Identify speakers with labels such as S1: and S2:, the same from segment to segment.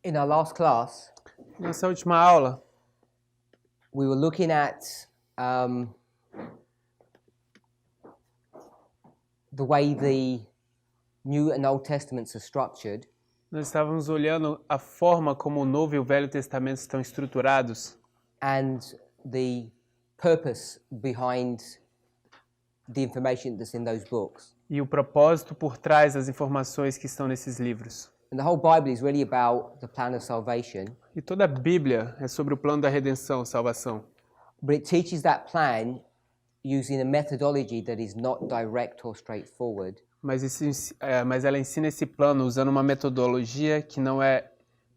S1: In our last class,
S2: Nessa última aula,
S1: we were looking at the way the New and Old Testaments are structured,
S2: nós estávamos olhando a forma como o Novo e o Velho Testamento estão estruturados
S1: and the purpose behind the information that's in those books.
S2: e o propósito por trás das informações que estão nesses livros.
S1: And the whole Bible is really about the plan of salvation,
S2: E toda a Bíblia é sobre o plano da redenção, salvação.
S1: but it teaches that plan using a methodology that is not direct or straightforward.
S2: Mas ela ensina esse plano usando uma metodologia que não é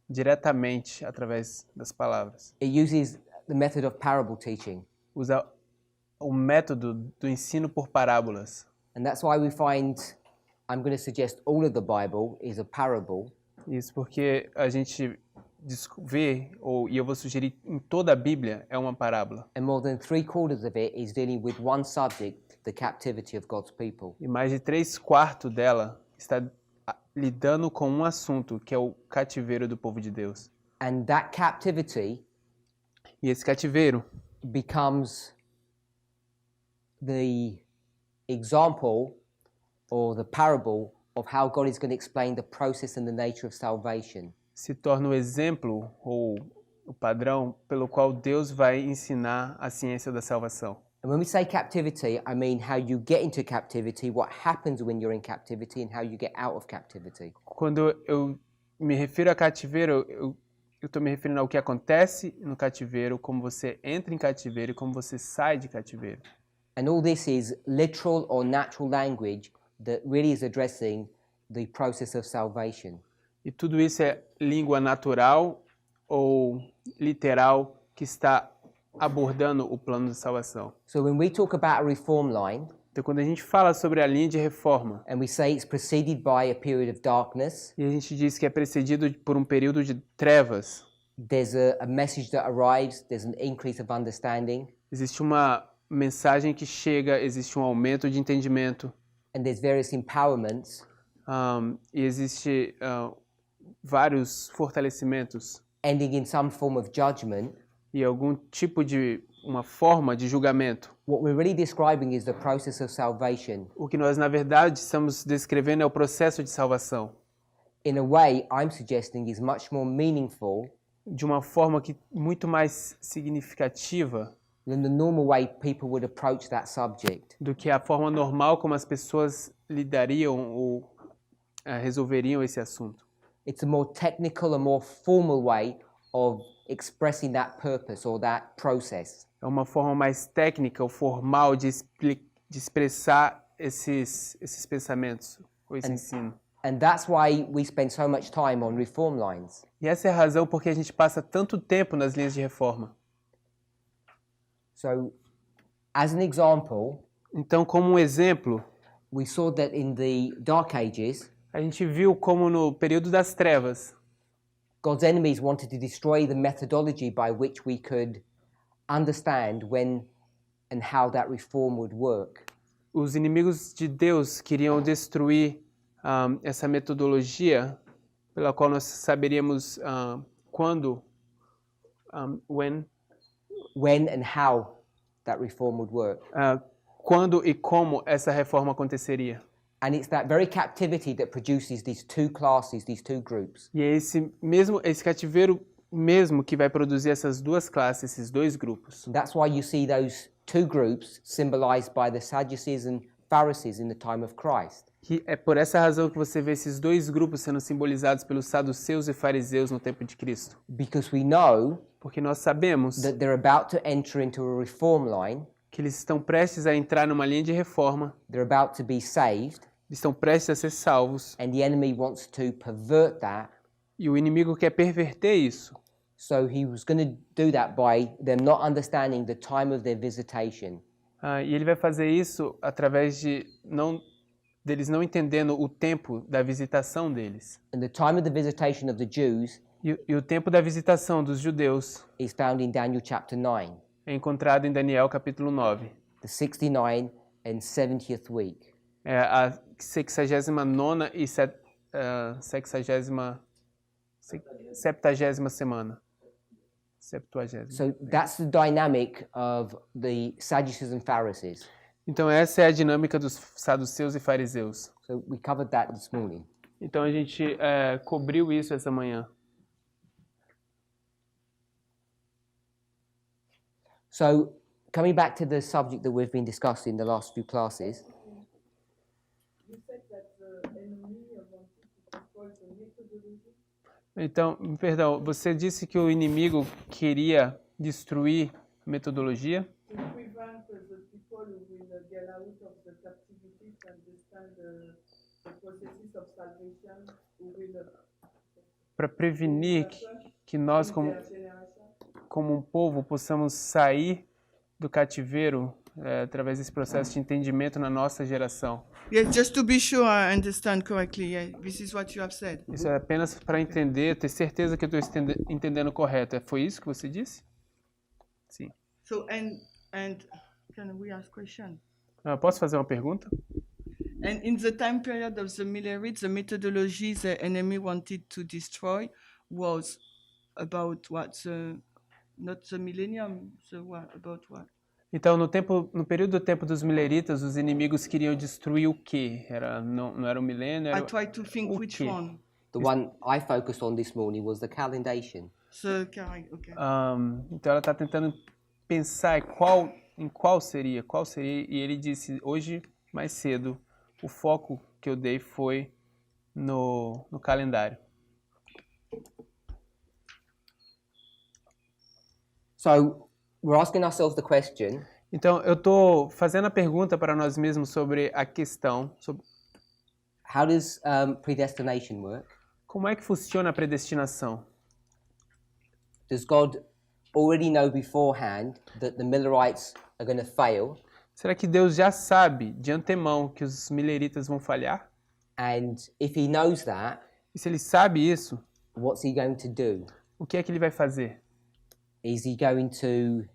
S2: diretamente através das palavras.
S1: It uses the method of parable teaching.
S2: Usa o método do ensino por parábolas.
S1: And that's why we find, I'm going to suggest all of the Bible is a parable.
S2: Isso porque a gente vê, e eu vou sugerir em toda a Bíblia, é uma parábola.
S1: And more than 3/4 of it is dealing with one subject, the captivity of God's people.
S2: E mais de 3/4 dela está lidando com um assunto, que é o cativeiro do povo de Deus.
S1: And that captivity
S2: E esse cativeiro
S1: becomes the example or the parable of how God is going to explain the process and the nature of salvation.
S2: se torna o exemplo ou o padrão pelo qual Deus vai ensinar a ciência da salvação.
S1: And when we say captivity, I mean how you get into captivity, what happens when you're in captivity, and how you get out of captivity.
S2: Quando eu me refiro a cativeiro, eu estou me referindo ao que acontece no cativeiro, como você entra em cativeiro e como você sai de cativeiro.
S1: And all this is literal or natural language that really is addressing the process of salvation.
S2: E tudo isso é língua natural ou literal que está abordando o plano de salvação.
S1: So when we talk about a reform line,
S2: Então, quando a gente fala sobre a linha de reforma,
S1: and we say it's preceded by a period of darkness,
S2: e a gente diz que é precedido por um período de trevas,
S1: there's a message that arrives, there's an increase of understanding,
S2: existe uma mensagem que chega, existe um aumento de entendimento,
S1: and there's various empowerments,
S2: e existe vários fortalecimentos
S1: ending in some form of judgment.
S2: e algum tipo de uma forma de julgamento.
S1: What we're really describing is the process of salvation.
S2: O que nós, na verdade, estamos descrevendo é o processo de salvação.
S1: In a way, I'm suggesting is much more meaningful
S2: De uma forma que muito mais significativa
S1: than the normal way people would approach that subject.
S2: do que a forma normal como as pessoas lidariam ou resolveriam esse assunto.
S1: It's a more technical, a more formal way of expressing that purpose or that process.
S2: É uma forma mais técnica ou formal de expressar esses pensamentos, ou esse ensino.
S1: And that's why we spend so much time on reform lines.
S2: E essa é a razão porque a gente passa tanto tempo nas linhas de reforma.
S1: So, as an example,
S2: Então, como um exemplo,
S1: we saw that in the Dark Ages,
S2: a gente viu como no período das trevas,
S1: God's enemies wanted to destroy the methodology by which we could understand when and how that reform would work.
S2: os inimigos de Deus queriam destruir essa metodologia pela qual nós saberíamos quando,
S1: When and how that reform would work.
S2: quando e como essa reforma aconteceria.
S1: And it's that very captivity that produces these two classes, these two groups.
S2: E é esse cativeiro mesmo que vai produzir essas duas classes, esses dois grupos.
S1: And that's why you see those two groups symbolized by the Sadducees and Pharisees in the time of Christ.
S2: Que é por essa razão que você vê esses dois grupos sendo simbolizados pelos saduceus e fariseus no tempo de Cristo.
S1: Because we know
S2: Porque nós sabemos
S1: that they're about to enter into a reform line,
S2: que eles estão prestes a entrar numa linha de reforma,
S1: they're about to be saved,
S2: eles estão prestes a ser salvos,
S1: and the enemy wants to pervert that.
S2: e o inimigo quer perverter isso.
S1: So he was going to do that by them not understanding the time of their visitation.
S2: E ele vai fazer isso através deles não entendendo o tempo da visitação deles.
S1: And the time of the visitation of the Jews
S2: E o tempo da visitação dos judeus
S1: is found in Daniel chapter 9,
S2: é encontrado em Daniel capítulo 9.
S1: the 69 and 70th week.
S2: É a 69ª e 60ª 70ª semana. 70ª.
S1: So that's the dynamic of the Sadducees and Pharisees.
S2: Então essa é a dinâmica dos saduceus e fariseus.
S1: So we covered that this morning.
S2: Então a gente cobriu isso essa manhã.
S1: So coming back to the subject that we've been discussing in the last few classes,
S3: You said that the enemy wanted to destroy the methodology.
S2: Então, perdão, você disse que o inimigo queria destruir a metodologia
S3: To prevent the people who will get out of the captivity to understand the processes of salvation, who will
S2: para prevenir que nós, como um povo, possamos sair do cativeiro através desse processo de entendimento na nossa geração.
S3: Yes, just to be sure I understand correctly. Yeah, this is what you have said.
S2: Isso é apenas para entender, ter certeza que eu estou entendendo correto. Foi isso que você disse? Sim.
S3: So and can we ask question?
S2: Posso fazer uma pergunta?
S3: And in the time period of the Millerites, the methodology the enemy wanted to destroy was about what? Not the millennium, the what? About what?
S2: Então, no período do tempo dos mileritas, os inimigos queriam destruir o quê? Não era o milênio, era
S3: I tried to think
S2: o
S3: which
S2: quê?
S3: one.
S1: the one I focused on this morning was the calendation.
S3: Okay.
S2: Então ela está tentando pensar em qual seria, e ele disse hoje, mais cedo, o foco que eu dei foi no calendário.
S1: So we're asking ourselves the question,
S2: Então eu estou fazendo a pergunta para nós mesmos sobre a questão, sobre
S1: how does predestination work?
S2: como é que funciona a predestinação.
S1: Does God already know beforehand that the Millerites are going to fail?
S2: Será que Deus já sabe de antemão que os mileritas vão falhar?
S1: And if he knows that,
S2: E se ele sabe isso,
S1: what's he going to do?
S2: o que é que ele vai fazer?
S1: Is he going to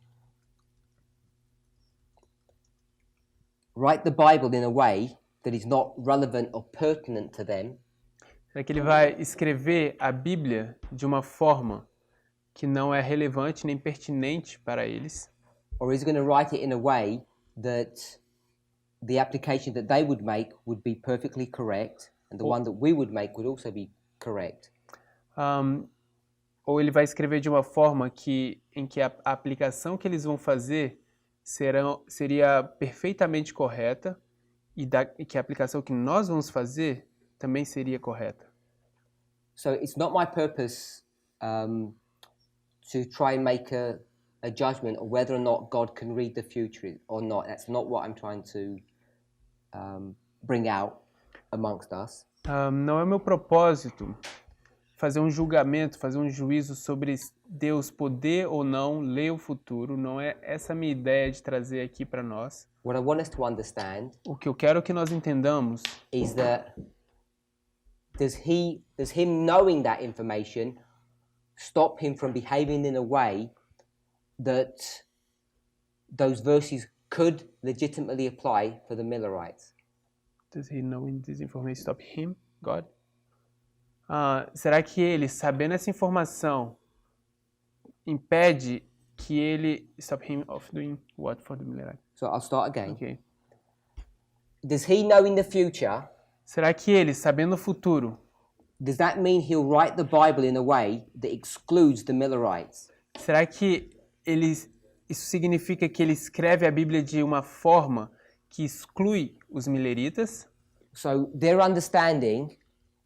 S1: write the Bible in a way that is not relevant or pertinent to them?
S2: Será que ele vai escrever a Bíblia de uma forma que não é relevante nem pertinente para eles?
S1: Or is he going to write it in a way that the application that they would make would be perfectly correct and the one that we would make would also be correct?
S2: Ou ele vai escrever de uma forma em que a aplicação que eles vão fazer seria perfeitamente correta e que a aplicação que nós vamos fazer também seria correta.
S1: So it's not my purpose to try and make a judgment of whether or not God can read the future or not. That's not what I'm trying to bring out amongst us.
S2: Não é meu propósito fazer um julgamento, fazer um juízo sobre Deus poder ou não ler o futuro. Não é essa a minha ideia de trazer aqui para nós.
S1: What I want us to understand
S2: O que eu quero que nós entendamos
S1: is that does him knowing that information stop him from behaving in a way that those verses could legitimately apply for the Millerites?
S2: Does he know in this information stop him, God? Será que ele, sabendo essa informação, impede que ele stop him of doing what for the Millerites?
S1: So I'll start again.
S2: Okay.
S1: Does he know in the future?
S2: Será que ele, sabendo o futuro,
S1: Does that mean he'll write the Bible in a way that excludes the Millerites?
S2: será que isso significa que ele escreve a Bíblia de uma forma que exclui os mileritas?
S1: So their understanding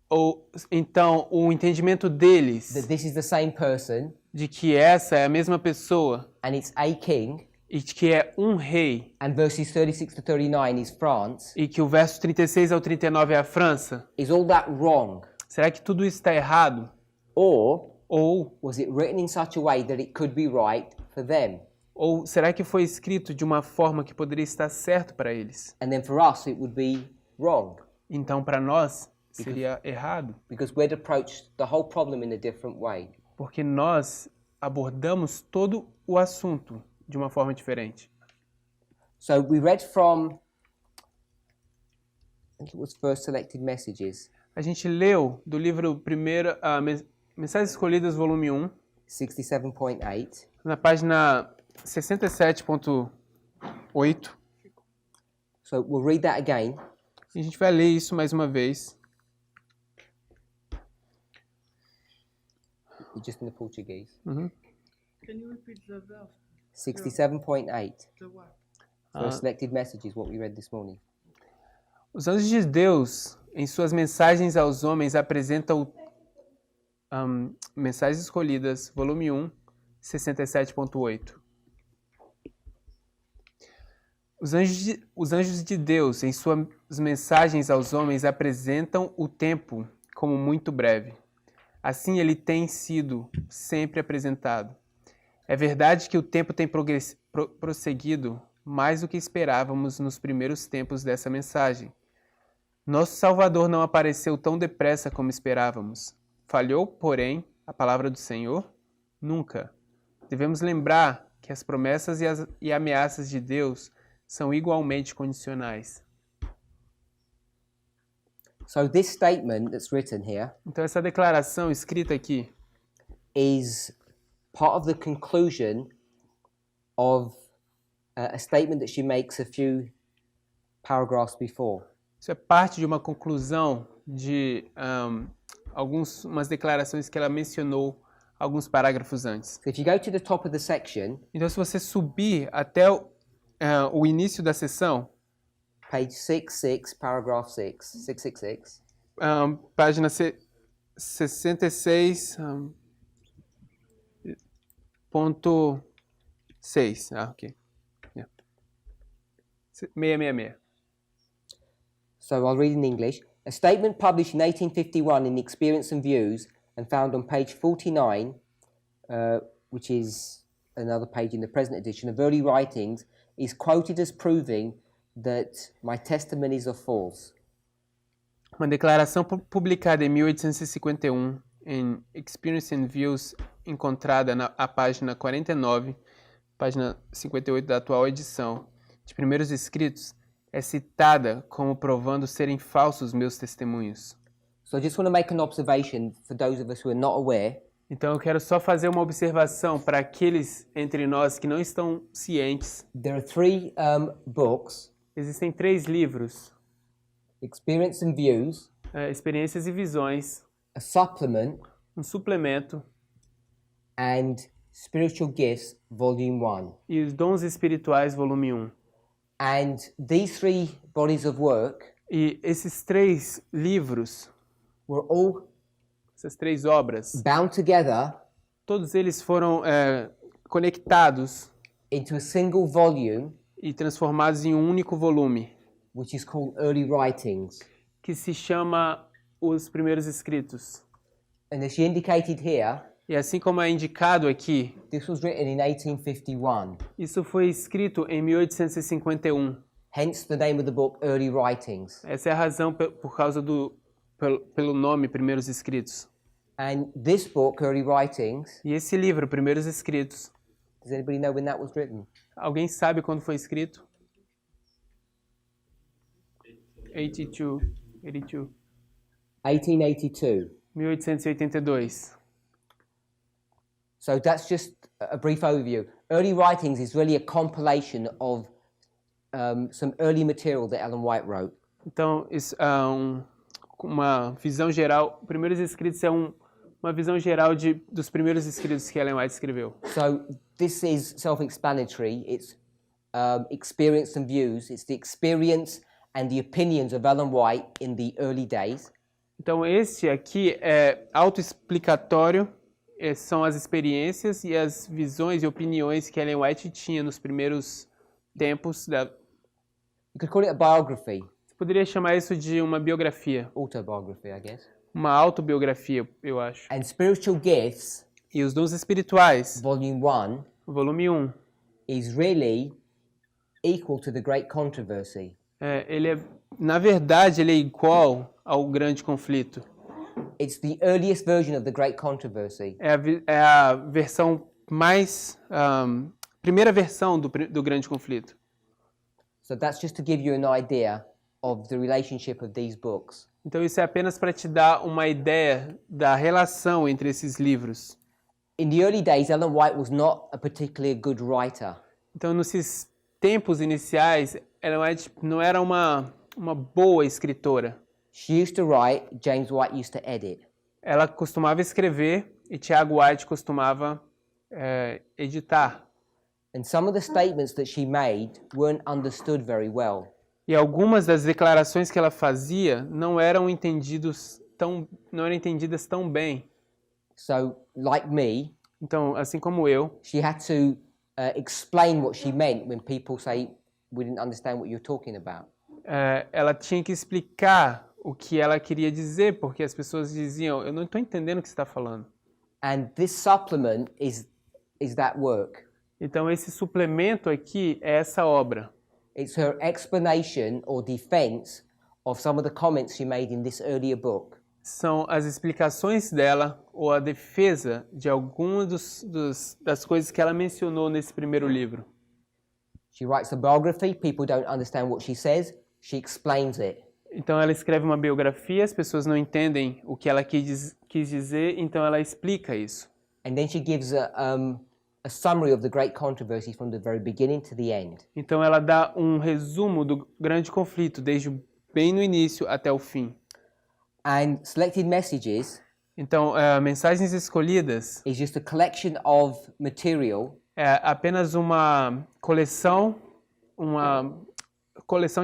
S2: Ou então o entendimento deles
S1: that this is the same person
S2: de que essa é a mesma pessoa
S1: and it's a king,
S2: e de que é um rei
S1: and verses 36 to 39 is France,
S2: e que o verso 36 ao 39 é a França?
S1: is all that wrong?
S2: Será que tudo isso está errado?
S1: Or
S2: Ou
S1: was it written in such a way that it could be right for them?
S2: será que foi escrito de uma forma que poderia estar certo para eles?
S1: And then for us it would be wrong
S2: Então para nós seria errado,
S1: because we'd approach the whole problem in a different way.
S2: porque nós abordamos todo o assunto de uma forma diferente.
S1: So we read from, I think it was First Selected Messages,
S2: A gente leu do livro Mensagens Escolhidas, volume 1,
S1: 67.8.
S2: na página 67.8.
S1: So we'll read that again.
S2: E a gente vai ler isso mais uma vez.
S1: Just in the Portuguese.
S2: Uhum.
S3: Can you repeat the verse?
S1: 67.8.
S3: The what?
S1: For selected messages, what we read this morning.
S2: Os anjos de Deus, em suas mensagens aos homens, apresentam Mensagens Escolhidas, volume 1, 67.8. Os anjos de Deus, em suas mensagens aos homens, apresentam o tempo como muito breve. Assim ele tem sido sempre apresentado. É verdade que o tempo tem prosseguido mais do que esperávamos nos primeiros tempos dessa mensagem. Nosso Salvador não apareceu tão depressa como esperávamos. Falhou, porém, a palavra do Senhor? Nunca. Devemos lembrar que as promessas e ameaças de Deus são igualmente condicionais.
S1: So this statement that's written here
S2: Então essa declaração escrita aqui
S1: is part of the conclusion of a statement that she makes a few paragraphs before.
S2: isso é parte de uma conclusão de umas declarações que ela mencionou alguns parágrafos antes.
S1: So if you go to the top of the section,
S2: Então se você subir até o início da sessão,
S1: page 66, paragraph 6, 666,
S2: página 66, ponto 6. Ok. Yeah. 666.
S1: so I'll read in English. A statement published in 1851 in Experience and Views and found on page 49, which is another page in the present edition of early writings, is quoted as proving that my testimonies are false.
S2: Uma declaração publicada em 1851 em Experience and Views, encontrada na página 49, página 58 da atual edição de Primeiros Escritos, é citada como provando serem falsos meus testemunhos.
S1: So I just want to make an observation for those of us who are not aware.
S2: Então eu quero só fazer uma observação para aqueles entre nós que não estão cientes.
S1: There are three books,
S2: Existem 3 livros,
S1: Experience and Views,
S2: Experiências e Visões,
S1: a supplement,
S2: um suplemento
S1: and Spiritual Gifts, Volume 1.
S2: e os Dons Espirituais, volume 1.
S1: And these three bodies of work
S2: E esses 3 livros,
S1: were all
S2: essas 3 obras,
S1: bound together
S2: todos eles foram conectados
S1: into a single volume,
S2: e transformados em um único volume,
S1: which is called Early Writings.
S2: que se chama Os Primeiros Escritos.
S1: And as she indicated here,
S2: E assim como é indicado aqui,
S1: this was written in 1851,
S2: isso foi escrito em 1851.
S1: hence the name of the book Early Writings.
S2: Essa é a razão por causa pelo nome Primeiros Escritos.
S1: And this book, Early Writings,
S2: E esse livro, Primeiros Escritos,
S1: does anybody know when that was written?
S2: alguém sabe quando foi escrito? 82.
S1: 1882.
S2: 1882.
S1: So that's just a brief overview. Early Writings is really a compilation of some early material that Ellen White wrote.
S2: Então, isso é uma visão geral. Primeiros Escritos é uma visão geral dos primeiros escritos que Ellen White escreveu.
S1: So this is self-explanatory. It's experience and views. It's the experience and the opinions of Ellen White in the early days.
S2: Então, este aqui é autoexplicatório. São as experiências e as visões e opiniões que Ellen White tinha nos primeiros tempos.
S1: You could call it a biography.
S2: Você poderia chamar isso de uma biografia.
S1: Autobiography, I guess.
S2: Uma autobiografia, eu acho.
S1: And Spiritual Gifts,
S2: E os Dons Espirituais,
S1: Volume 1,
S2: volume 1.
S1: is really equal to the Great Controversy.
S2: Na verdade, ele é igual ao Grande Conflito.
S1: It's the earliest version of the Great Controversy.
S2: É a versão mais... primeira versão do Grande Conflito.
S1: So that's just to give you an idea of the relationship of these books.
S2: Então isso é apenas para te dar uma ideia da relação entre esses livros.
S1: In the early days, Ellen White was not a particularly good writer.
S2: Então nesses tempos iniciais, Ellen White não era uma boa escritora.
S1: She used to write, James White used to edit.
S2: Ela costumava escrever e Tiago White costumava editar.
S1: And some of the statements that she made weren't understood very well.
S2: E algumas das declarações que ela fazia não eram entendidas tão bem.
S1: So, like me,
S2: Então, assim como eu,
S1: she had to explain what she meant when people say, we didn't understand what you're talking about.
S2: ela tinha que explicar o que ela queria dizer, porque as pessoas diziam, eu não estou entendendo o que você está falando.
S1: And this supplement is that work.
S2: Então, esse suplemento aqui é essa obra.
S1: It's her explanation or defense of some of the comments she made in this earlier book.
S2: São as explicações dela ou a defesa de algumas das coisas que ela mencionou nesse primeiro livro.
S1: She writes a biography, people don't understand what she says, she explains it.
S2: Então ela escreve uma biografia, as pessoas não entendem o que ela quis dizer, então ela explica isso.
S1: And then she gives a summary of the great controversy from the very beginning to the end.
S2: Então ela dá um resumo do grande conflito, desde bem no início até o fim.
S1: And Selected Messages
S2: Então, Mensagens Escolhidas
S1: is just a collection of material
S2: é apenas uma coleção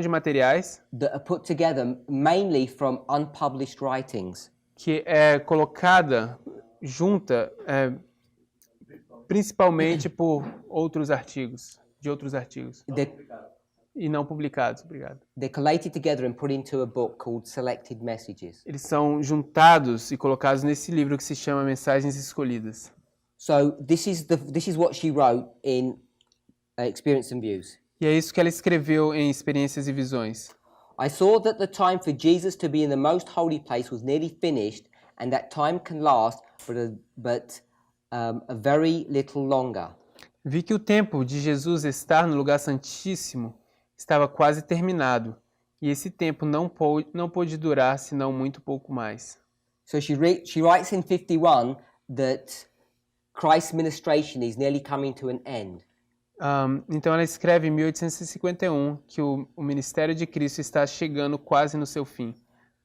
S2: de materiais
S1: that are put together mainly from unpublished writings.
S2: que é colocada junta principalmente por de outros artigos e não publicados. Obrigado.
S1: They're collated together and put into a book called Selected Messages.
S2: Eles são juntados e colocados nesse livro que se chama Mensagens Escolhidas.
S1: So this is what she wrote in Experience and Views.
S2: E é isso que ela escreveu em Experiências e Visões.
S1: I saw that the time for Jesus to be in the most holy place was nearly finished, and that time can last, but a very little longer.
S2: Vi que o tempo de Jesus estar no lugar santíssimo estava quase terminado, e esse tempo não pôde durar senão muito pouco mais.
S1: So she writes in 51 that Christ's ministration is nearly coming to an end.
S2: Então ela escreve em 1851 que o ministério de Cristo está chegando quase no seu fim.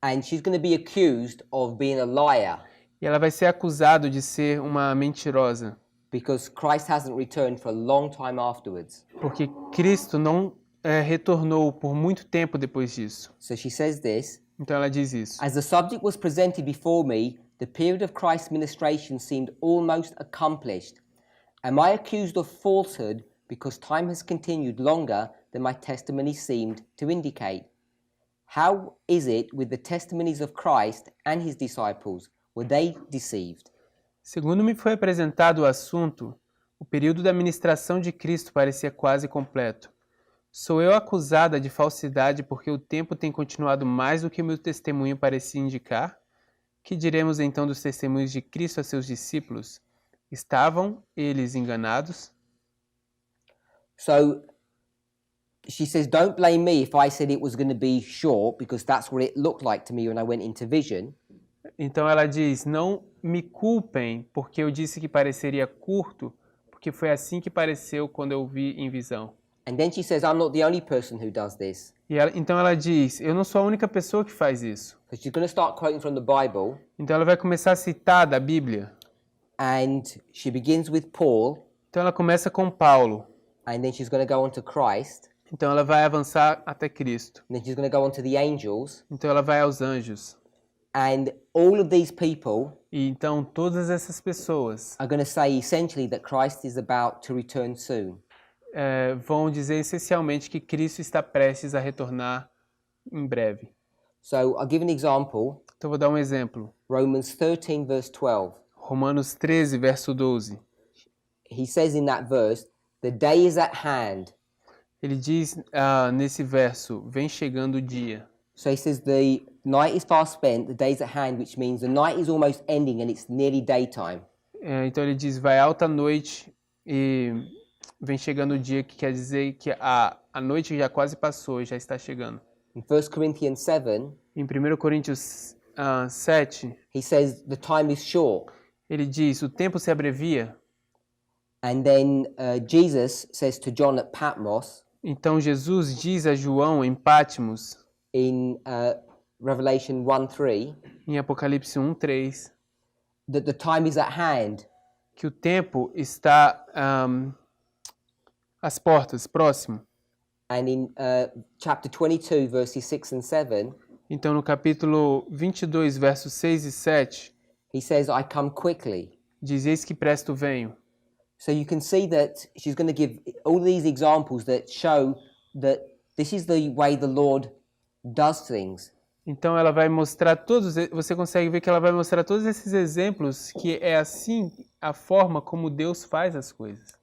S1: And she's going to be accused of being a liar
S2: E ela vai ser acusada de ser uma mentirosa,
S1: because Christ hasn't returned for a long time afterwards.
S2: porque Cristo não retornou por muito tempo depois disso.
S1: So she says this,
S2: Então ela diz isso.
S1: as the subject was presented before me, the period of Christ's ministration seemed almost accomplished. Am I accused of falsehood because time has continued longer than my testimony seemed to indicate? How is it with the testimonies of Christ and his disciples? Were they deceived?
S2: Segundo me foi apresentado o assunto, o período da ministração de Cristo parecia quase completo. Sou eu acusada de falsidade porque o tempo tem continuado mais do que o meu testemunho parecia indicar? Que diremos então dos testemunhos de Cristo a seus discípulos? Estavam eles enganados?
S1: So she says, don't blame me if I said it was going to be short, because that's what it looked like to me when I went into vision.
S2: Então ela diz, não me culpem porque eu disse que pareceria curto, porque foi assim que pareceu quando eu vi em visão.
S1: And then she says, I'm not the only person who does this.
S2: Então ela diz, eu não sou a única pessoa que faz isso.
S1: So she's going to start quoting from the Bible,
S2: Então ela vai começar a citar da Bíblia.
S1: and she begins with Paul,
S2: Então ela começa com Paulo.
S1: and then she's going to go on to Christ,
S2: Então ela vai avançar até Cristo.
S1: and then she's going to go on to the angels,
S2: Então ela vai aos anjos.
S1: and all of these people
S2: E então todas essas pessoas
S1: are going to say essentially that Christ is about to return soon.
S2: Vão dizer essencialmente que Cristo está prestes a retornar em breve.
S1: So I'll give an example,
S2: Então vou dar um exemplo.
S1: Romans 13 verse 12.
S2: Romanos 13, verso 12.
S1: He says in that verse, the day is at hand.
S2: Ele diz nesse verso, vem chegando o dia.
S1: So he says the night is fast spent, the day is at hand, which means the night is almost ending and it's nearly daytime.
S2: Então ele diz, vai alta noite e vem chegando o dia, que quer dizer que a noite já quase passou e já está chegando.
S1: In 1 Corinthians 7,
S2: em 1 Coríntios 7,
S1: he says the time is short.
S2: ele diz, o tempo se abrevia.
S1: And then Jesus says to John at Patmos,
S2: Então Jesus diz a João em Patmos,
S1: in Revelation 1:3,
S2: em Apocalipse 1:3,
S1: that the time is at hand.
S2: que o tempo está às portas, próximo.
S1: And in chapter 22, verses 6 and 7,
S2: Então no capítulo 22, versos 6 e 7,
S1: he says, I come quickly.
S2: diz, eis que presto venho.
S1: So you can see that she's going to give all these examples that show that this is the way the Lord does things.
S2: Então ela vai mostrar você consegue ver que ela vai mostrar todos esses exemplos que é assim a forma como Deus faz as coisas.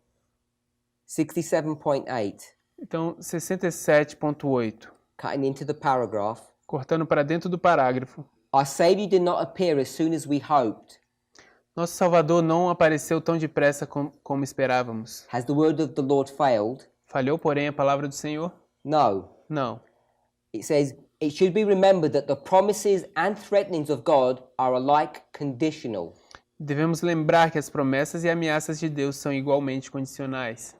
S1: 67.8,
S2: Então 67.8,
S1: cutting into the paragraph.
S2: cortando para dentro do parágrafo.
S1: Our Savior did not appear as soon as we hoped.
S2: Nosso Salvador não apareceu tão depressa como esperávamos.
S1: Has the word of the Lord failed?
S2: Falhou, porém, a palavra do Senhor?
S1: No.
S2: Não.
S1: It says, it should be remembered that the promises and threatenings of God are alike conditional.
S2: Devemos lembrar que as promessas e ameaças de Deus são igualmente condicionais.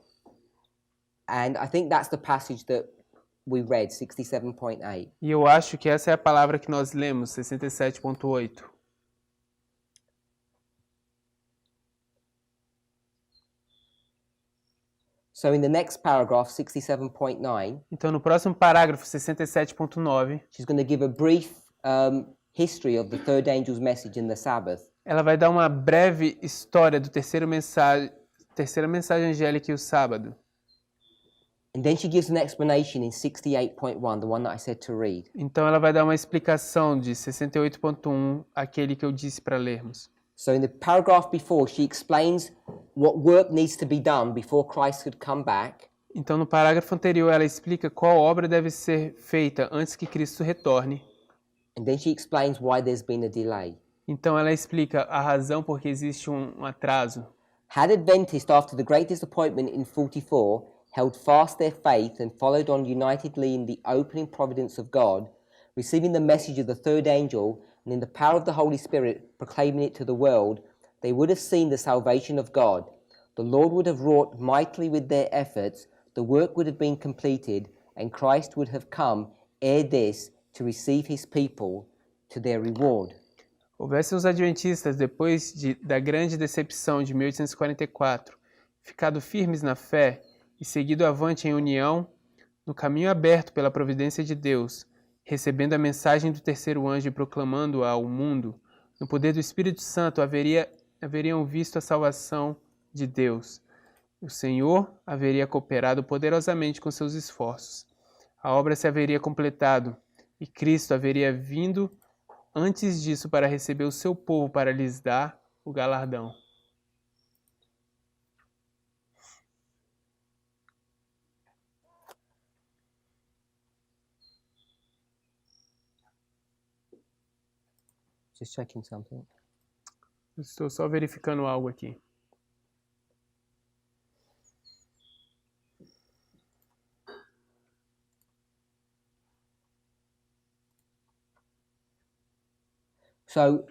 S1: And I think that's the passage that we read, 67.8.
S2: E eu acho que essa é a palavra que nós lemos, 67.8.
S1: So in the next paragraph, 67.9,
S2: Então, no próximo parágrafo, 67.9,
S1: she's going to give a brief history of the third angel's message in the Sabbath.
S2: ela vai dar uma breve história do terceira mensagem angélica e o sábado.
S1: And then she gives an explanation in 68.1, the one that I said to read.
S2: Então, ela vai dar uma explicação de 68.1, aquele que eu disse para lermos.
S1: So in the paragraph before, she explains what work needs to be done before Christ could come back.
S2: Então, no parágrafo anterior, ela explica qual obra deve ser feita antes que Cristo retorne.
S1: And then she explains why there's been a delay.
S2: Então, ela explica a razão por que existe um atraso.
S1: Had Adventists, after the great disappointment in 44, held fast their faith and followed on unitedly in the opening providence of God, receiving the message of the third angel, and in the power of the Holy Spirit proclaiming it to the world, they would have seen the salvation of God. The Lord would have wrought mightily with their efforts, the work would have been completed, and Christ would have come ere this to receive his people to their reward.
S2: Houvessem os adventistas, depois da grande decepção de 1844, ficado firmes na fé e seguido avante em união, no caminho aberto pela providência de Deus, recebendo a mensagem do terceiro anjo e proclamando-a ao mundo, no poder do Espírito Santo haveriam visto a salvação de Deus. O Senhor haveria cooperado poderosamente com seus esforços. A obra se haveria completado e Cristo haveria vindo antes disso para receber o seu povo para lhes dar o galardão.
S1: Just checking something.
S2: Estou só verificando algo aqui.
S1: So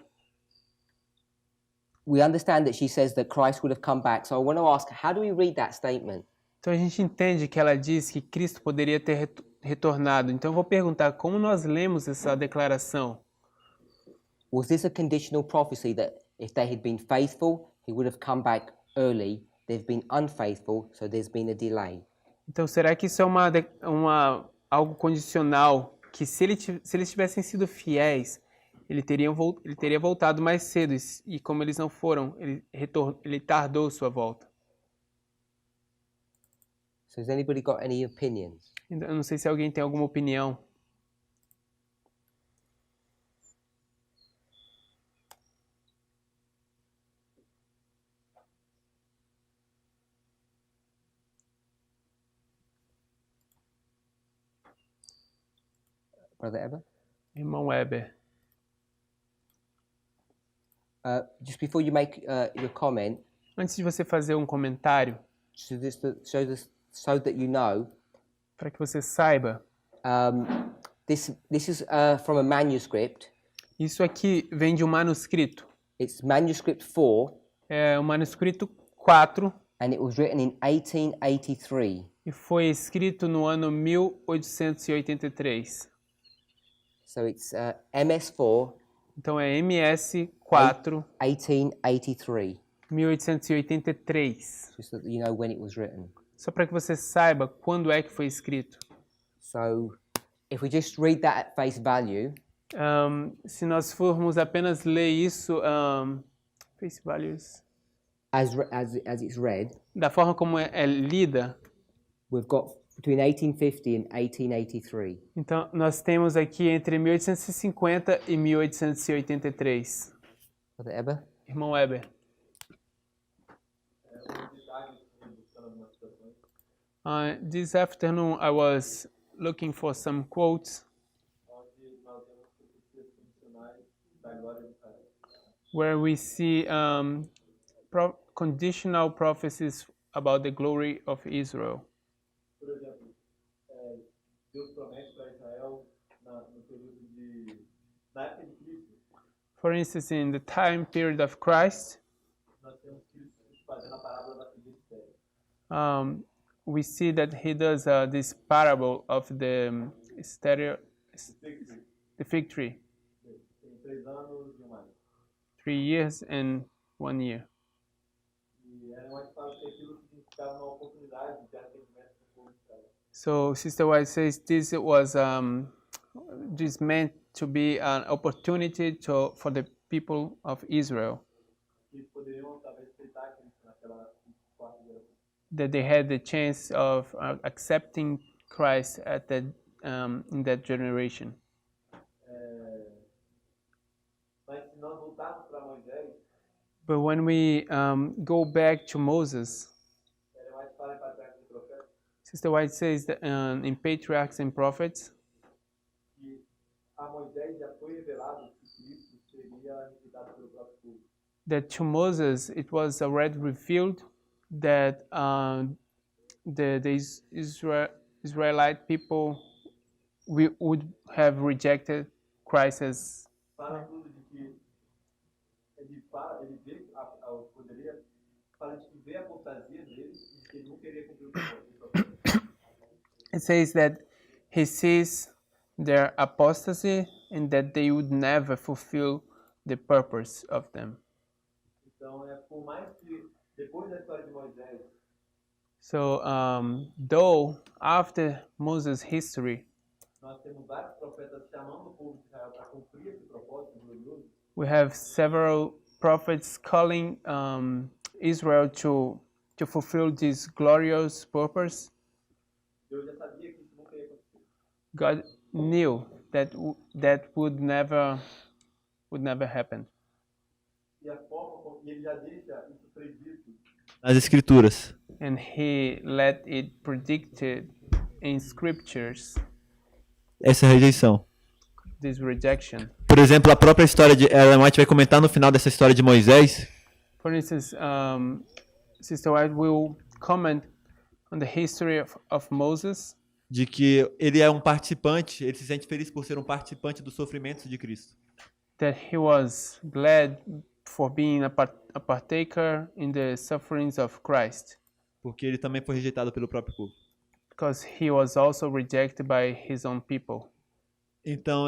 S1: we understand that she says that Christ would have come back. So I want to ask, how do we read that statement?
S2: Então a gente entende que ela diz que Cristo poderia ter retornado. Então eu vou perguntar como nós lemos essa declaração.
S1: Was this a conditional prophecy that if they had been faithful, he would have come back early? They've been unfaithful, so there's been a delay.
S2: Então será que isso é algo condicional? Que se eles tivessem sido fiéis, ele teria voltado mais cedo. E como eles não foram, ele tardou sua volta.
S1: So has anybody got any opinions?
S2: Eu não sei se alguém tem alguma opinião.
S1: Brother Eber?
S2: Irmão Weber.
S1: Just before you make your comment,
S2: Antes de você fazer um comentário,
S1: so that you know,
S2: para que você saiba,
S1: This is from a manuscript.
S2: Isso aqui vem de um manuscrito.
S1: It's manuscript 4,
S2: É o manuscrito 4
S1: and it was written in 1883.
S2: e foi escrito no ano 1883.
S1: So it's MS4,
S2: Então é MS4
S1: 1883.
S2: 1883.
S1: Just so that you know when it was written.
S2: Só para que você saiba quando é que foi escrito.
S1: So if we just read that at face value,
S2: Se nós formos apenas ler isso, face values,
S1: as it's read,
S2: da forma como é lida,
S1: we've got between 1850 and 1883.
S2: então nós temos aqui entre 1850 e 1883.
S1: Brother Eber?
S2: Irmão Weber. This afternoon I was looking for some quotes where we see conditional prophecies about the glory of Israel.
S4: Por exemplo, Deus promete para Israel no período na época de Cristo.
S2: For instance, in the time period of Christ,
S4: Nós temos Cristo fazendo a parábola da figueira estéril.
S2: we see that he does this parable of the fig tree.
S4: Tem 3 anos e 1 ano.
S2: 3 years and 1 year.
S4: E Ellen White fala que aquilo significava uma oportunidade de atendimento do povo de Israel.
S2: So Sister White says this was this meant to be an opportunity for the people of Israel,
S4: Que eles poderiam talvez aceitar Cristo naquela quarta geração.
S2: that they had the chance of accepting Christ at that in that generation.
S4: Mas se nós voltarmos para Moisés,
S2: But when we go back to Moses,
S4: Ellen White fala em Patriarcas e Profetas
S2: Sister White says that in Patriarchs and Prophets,
S4: que a Moisés já foi revelado que Cristo seria rejeitado pelo próprio povo.
S2: that to Moses it was already revealed that the Israelite people would have rejected Christ as
S4: Fala incluso de que ele vê o poderia, fala de que vê a apostasia dele e de que ele não queria cumprir o propósito.
S2: it says that he sees their apostasy and that they would never fulfill the purpose of them.
S4: Então, por mais que depois da história de Moisés,
S2: So though after Moses' history
S4: nós temos vários profetas chamando o povo de Israel para cumprir esse propósito glorioso,
S2: we have several prophets calling Israel to fulfill this glorious purpose,
S4: Deus já sabia que isso nunca ia acontecer.
S2: God knew that that would never happen.
S4: E a forma como ele já deixa isso predito
S5: nas escrituras.
S2: And he let it predicted in scriptures
S5: Essa rejeição.
S2: this rejection.
S5: Por exemplo, a própria história de Ellen White vai comentar no final dessa história de Moisés
S2: For instance, Sister White will comment on the history of Moses,
S5: de que ele é um participante, ele se sente feliz por ser um participante dos sofrimentos de Cristo.
S2: that he was glad for being a partaker in the sufferings of Christ,
S5: Porque ele também foi rejeitado pelo próprio povo.
S2: because he was also rejected by his own people.
S5: Então,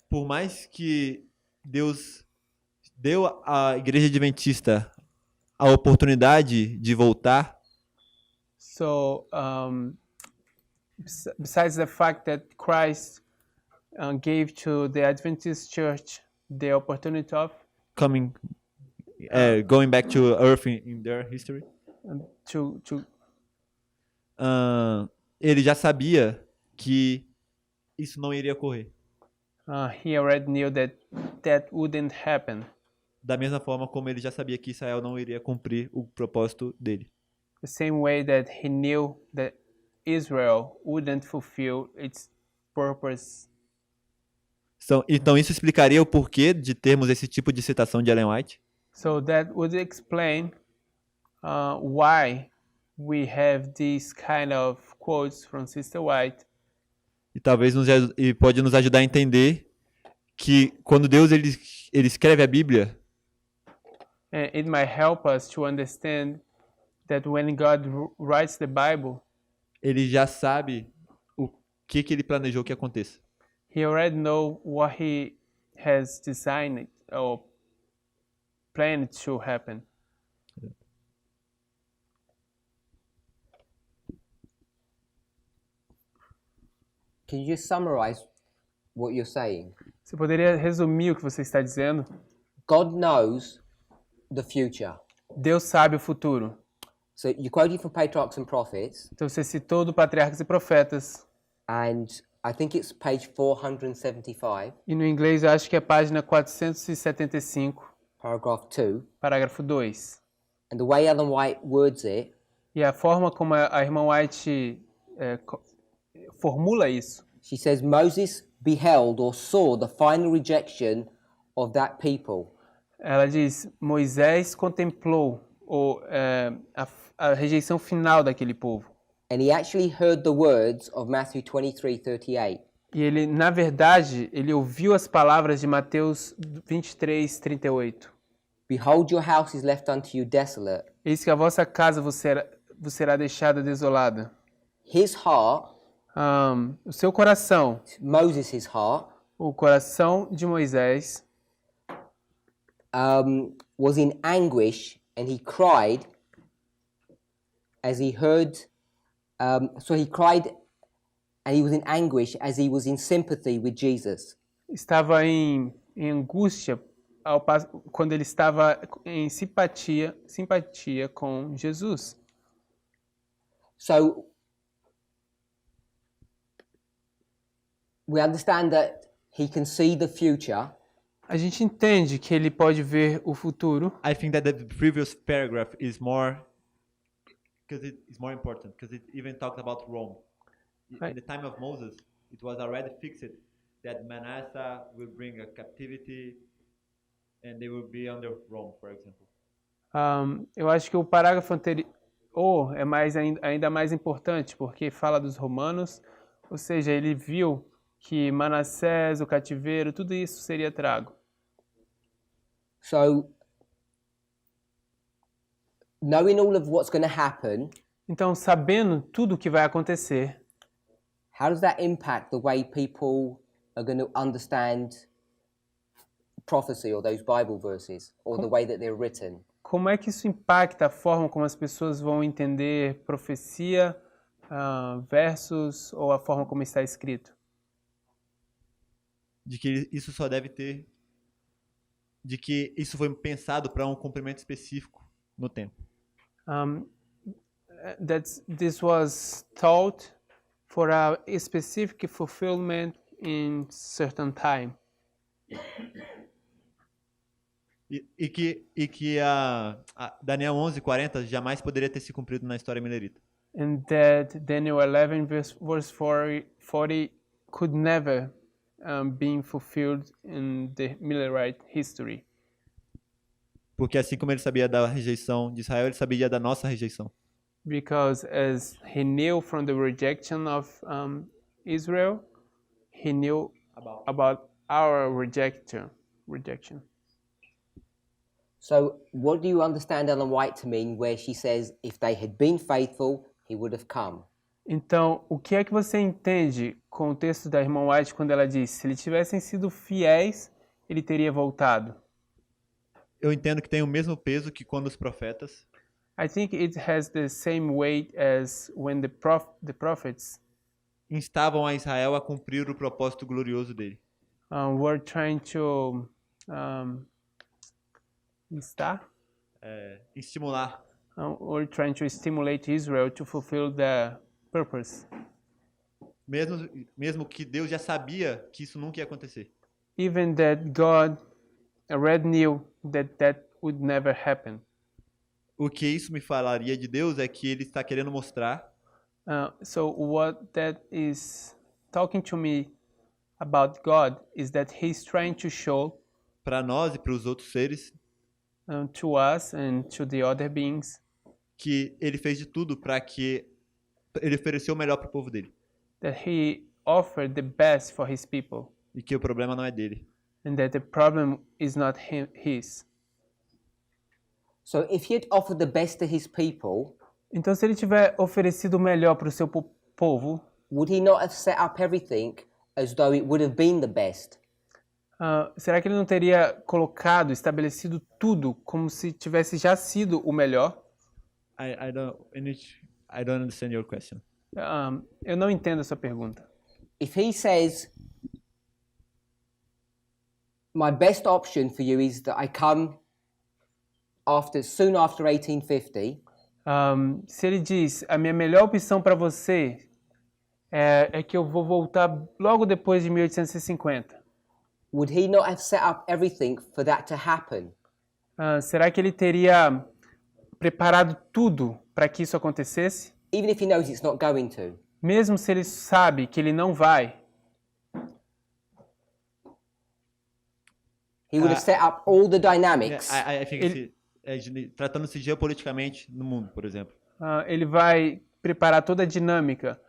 S5: por mais que Deus deu à Igreja Adventista a oportunidade de voltar,
S2: So, besides the fact that Christ gave to the Adventist Church the opportunity of
S5: going back to earth in their history,
S2: to
S5: ele já sabia que isso não iria ocorrer.
S2: he already knew that wouldn't happen.
S5: Da mesma forma como ele já sabia que Israel não iria cumprir o propósito dele.
S2: The same way that he knew that Israel wouldn't fulfill its purpose.
S5: Então isso explicaria o porquê de termos esse tipo de citação de Ellen White.
S2: So that would explain why we have these kind of quotes from Sister White
S5: E talvez e pode nos ajudar a entender que quando Deus ele escreve a Bíblia,
S2: And it might help us to understand that when God writes the Bible,
S5: ele já sabe o que ele planejou que aconteça.
S2: he already knows what he has designed or planned to happen.
S1: Can you just summarize what you're saying?
S2: Você poderia resumir o que você está dizendo?
S1: God knows the future.
S2: Deus sabe o futuro.
S1: So you quoted from Patriarchs and Prophets,
S2: Então você citou do Patriarcas e Profetas.
S1: and I think it's page 475,
S2: E no inglês eu acho que é página 475,
S1: paragraph 2.
S2: parágrafo 2.
S1: And the way Ellen White words it,
S2: E a forma como a irmã White formula isso.
S1: she says Moses beheld or saw the final rejection of that people.
S2: Ela diz, Moisés contemplou a rejeição final daquele povo.
S1: And he actually heard the words of Matthew 23:38.
S2: E ele, na verdade, ele ouviu as palavras de Mateus 23:38.
S1: Behold, your house is left unto you desolate.
S2: Eis que a vossa casa vos será deixada desolada.
S1: His heart,
S2: O seu coração,
S1: Moses' heart,
S2: o coração de Moisés,
S1: was in anguish, and he cried as he heard. So he cried, and he was in anguish as he was in sympathy with Jesus.
S2: estava em angústia quando ele estava em simpatia com Jesus.
S1: So we understand that he can see the future,
S2: A gente entende que ele pode ver o futuro.
S5: I think that the previous paragraph is more because it is more important because it even talks about Rome.
S2: Right.
S5: In the time of Moses, it was already fixed that Manasseh will bring a captivity and they will be under Rome, for example.
S2: Eu acho que o parágrafo anterior é ainda mais importante, porque fala dos romanos, ou seja, ele viu que Manassés, o cativeiro, tudo isso seria trago.
S1: so knowing all of what's going to happen,
S2: Então, sabendo tudo o que vai acontecer,
S1: how does that impact the way people are going to understand prophecy or those Bible verses or the way that they're written?
S2: como é que isso impacta a forma como as pessoas vão entender profecia, versos ou a forma como está escrito?
S5: De que isso só deve ter de que isso foi pensado para um cumprimento específico no tempo.
S2: This was taught for a specific fulfillment in certain time.
S5: E que a Daniel 11:40 jamais poderia ter se cumprido na história milerita.
S2: And that Daniel 11 verse 40 could never be fulfilled in the Millerite history.
S5: Porque assim como ele sabia da rejeição de Israel, ele sabia da nossa rejeição.
S2: Because as he knew from the rejection of Israel, he knew about our rejection.
S1: So what do you understand Ellen White to mean where she says if they had been faithful, he would have come?
S2: Então, o que é que você entende com o texto da irmã White quando ela diz, se eles tivessem sido fiéis, ele teria voltado?
S5: Eu entendo que tem o mesmo peso que quando os profetas
S2: I think it has the same weight as when the prophets
S5: instavam a Israel a cumprir o propósito glorioso dele.
S2: were trying to
S5: Estimular.
S2: were trying to stimulate Israel to fulfill their purpose.
S5: Mesmo que Deus já sabia que isso nunca ia acontecer.
S2: Even that God already knew that would never happen.
S5: O que isso me falaria de Deus é que ele está querendo mostrar
S2: So what that is talking to me about God is that He's trying to show
S5: para nós e para os outros seres
S2: to us and to the other beings
S5: que ele fez de tudo para que ele ofereceu o melhor para o povo dele.
S2: that He offer the best for his people,
S5: e que o problema não é dele.
S2: and that the problem is not his.
S1: So if he had offered the best to his people,
S2: Então, se ele tiver oferecido o melhor para o seu povo,
S1: would he not have set up everything as though it would have been the best?
S2: será que ele não teria colocado, estabelecido tudo como se tivesse já sido o melhor?
S5: I don't understand your question.
S2: Eu não entendo a sua pergunta.
S1: If he says, my best option for you is that I come soon after 1850,
S2: Se ele diz, a minha melhor opção para você é que eu vou voltar logo depois de 1850.
S1: would he not have set up everything for that to happen?
S2: Será que ele teria preparado tudo para que isso acontecesse?
S1: Even if he knows it's not going to.
S2: Mesmo se ele sabe que ele não vai,
S1: He would have set up all the dynamics.
S5: I think tratando-se geopoliticamente no mundo, por exemplo.
S2: ele vai preparar toda a dinâmica.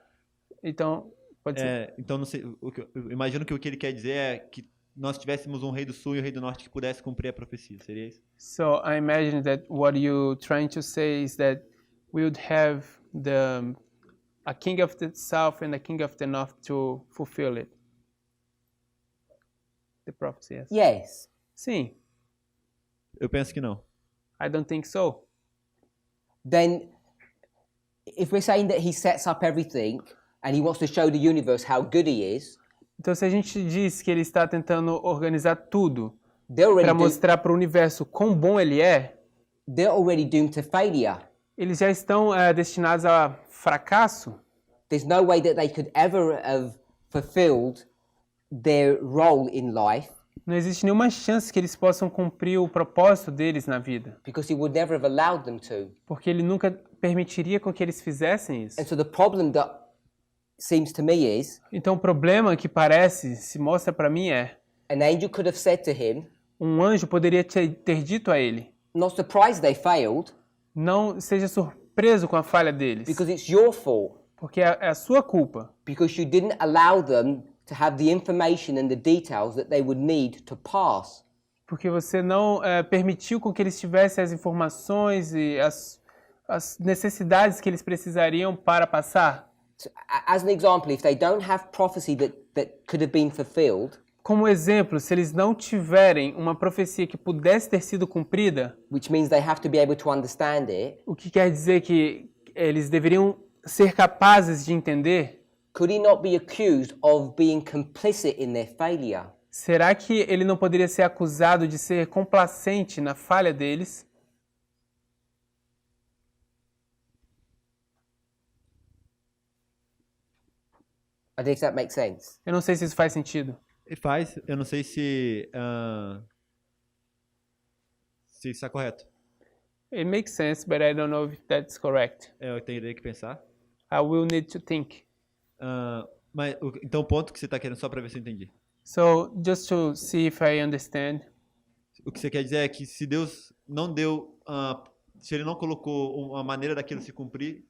S2: Então, pode ser.
S5: Então, não sei, eu imagino que o que ele quer dizer é que nós tivéssemos um rei do sul e um rei do norte que pudesse cumprir a profecia. Seria isso?
S2: So I imagine that what you're trying to say is that we would have a king of the south and a king of the north to fulfill it. The prophecy, yes.
S1: Yes.
S2: Sim,
S5: Eu penso que não.
S2: I don't think so.
S1: Then, if we're saying that he sets up everything and he wants to show the universe how good he is,
S2: Então, se a gente diz que ele está tentando organizar tudo
S1: they're
S2: para
S1: already,
S2: mostrar para o universo quão bom ele é,
S1: they're already doomed to failure.
S2: eles já estão destinados a fracasso.
S1: There's no way that they could ever have fulfilled their role in life
S2: Não existe nenhuma chance que eles possam cumprir o propósito deles na vida,
S1: because he would never have allowed them to.
S2: porque ele nunca permitiria com que eles fizessem isso.
S1: And so the problem that seems to me is,
S2: Então, o problema que se mostra para mim
S1: an angel could have said to him,
S2: um anjo poderia ter dito a ele,
S1: not surprised they failed
S2: não seja surpreso com a falha deles,
S1: because it's your fault,
S2: porque é a sua culpa,
S1: because you didn't allow them to have the information and the details that they would need to pass.
S2: porque você não permitiu com que eles tivessem as informações e as necessidades que eles precisariam para passar.
S1: So, as an example, if they don't have prophecy that could have been fulfilled,
S2: Como exemplo, se eles não tiverem uma profecia que pudesse ter sido cumprida,
S1: which means they have to be able to understand it,
S2: o que quer dizer que eles deveriam ser capazes de entender,
S1: could he not be accused of being complicit in their failure?
S2: será que ele não poderia ser acusado de ser complacente na falha deles?
S1: I think that makes sense.
S2: Eu não sei se isso faz sentido.
S5: E faz, eu não sei se está correto.
S2: It makes sense, but I don't know if that's correct.
S5: Eu teria que pensar.
S2: I will need to think.
S5: Então o ponto que você está querendo, só para ver se eu entendi.
S2: So, just to see if I understand,
S5: O que você quer dizer é que se Deus não deu, se Ele não colocou uma maneira daquilo se cumprir,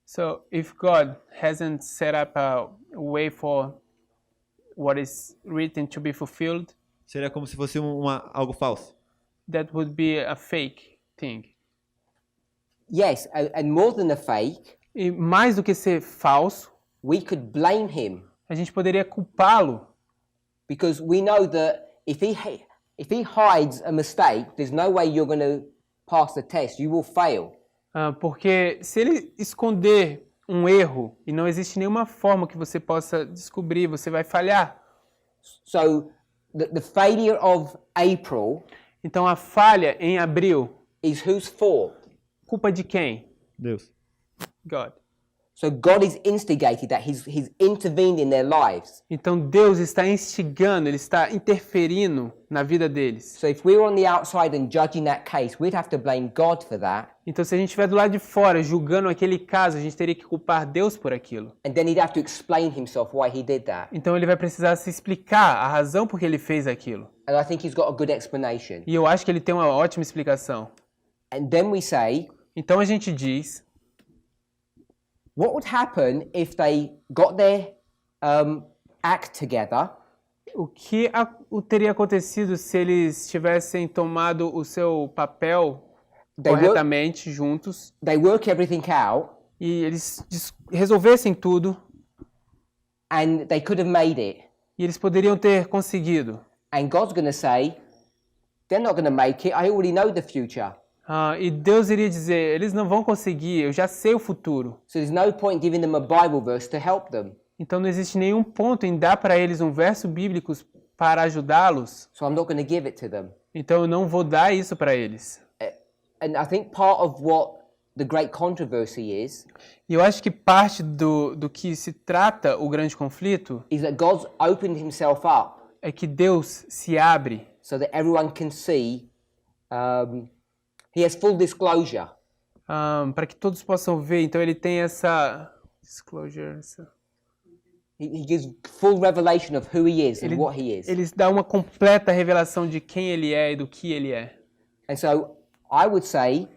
S2: so if God hasn't set up a way for what is written to be fulfilled,
S5: seria como se fosse algo falso.
S2: that would be a fake thing.
S1: Yes, and more than a fake,
S2: E mais do que ser falso,
S1: we could blame him
S2: a gente poderia culpá-lo,
S1: because we know that if he hides a mistake, there's no way you're going to pass the test. You will fail.
S2: porque se ele esconder um erro e não existe nenhuma forma que você possa descobrir, você vai falhar.
S1: So the failure of April
S2: Então a falha em abril,
S1: is whose fault?
S2: culpa de quem?
S5: Deus.
S2: God.
S1: So God is instigated that he's intervened in their lives.
S2: Então Deus está instigando, Ele está interferindo na vida deles.
S1: So if we're on the outside and judging that case, we'd have to blame God for that.
S2: Então se a gente estiver do lado de fora julgando aquele caso, a gente teria que culpar Deus por aquilo.
S1: And then he'd have to explain himself why he did that.
S2: Então ele vai precisar se explicar a razão por que ele fez aquilo.
S1: And I think he's got a good explanation.
S2: E eu acho que ele tem uma ótima explicação.
S1: And then we say,
S2: Então a gente diz,
S1: what would happen if they got their act together,
S2: O que teria acontecido se eles tivessem tomado o seu papel
S1: They
S2: corretamente juntos
S1: they work everything out,
S2: e eles resolvessem tudo
S1: and they could have made it.
S2: e eles poderiam ter conseguido?
S1: And God's going to say, they're not going to make it. I already know the future.
S2: E Deus iria dizer, eles não vão conseguir, eu já sei o futuro.
S1: So there's no point giving them a Bible verse to help them.
S2: Então não existe nenhum ponto em dar para eles um verso bíblico para ajudá-los.
S1: So I'm not going to give it to them.
S2: Então eu não vou dar isso para eles.
S1: And I think part of what the great controversy is
S2: E eu acho que parte do que se trata o grande conflito
S1: that God's opened himself up
S2: é que Deus se abre
S1: so that everyone can see. He has full disclosure.
S2: para que todos possam ver. Então ele tem essa disclosure,
S1: He gives full revelation of who he is and what he is.
S2: Ele dá uma completa revelação de quem ele é e do que ele é.
S1: And so I would say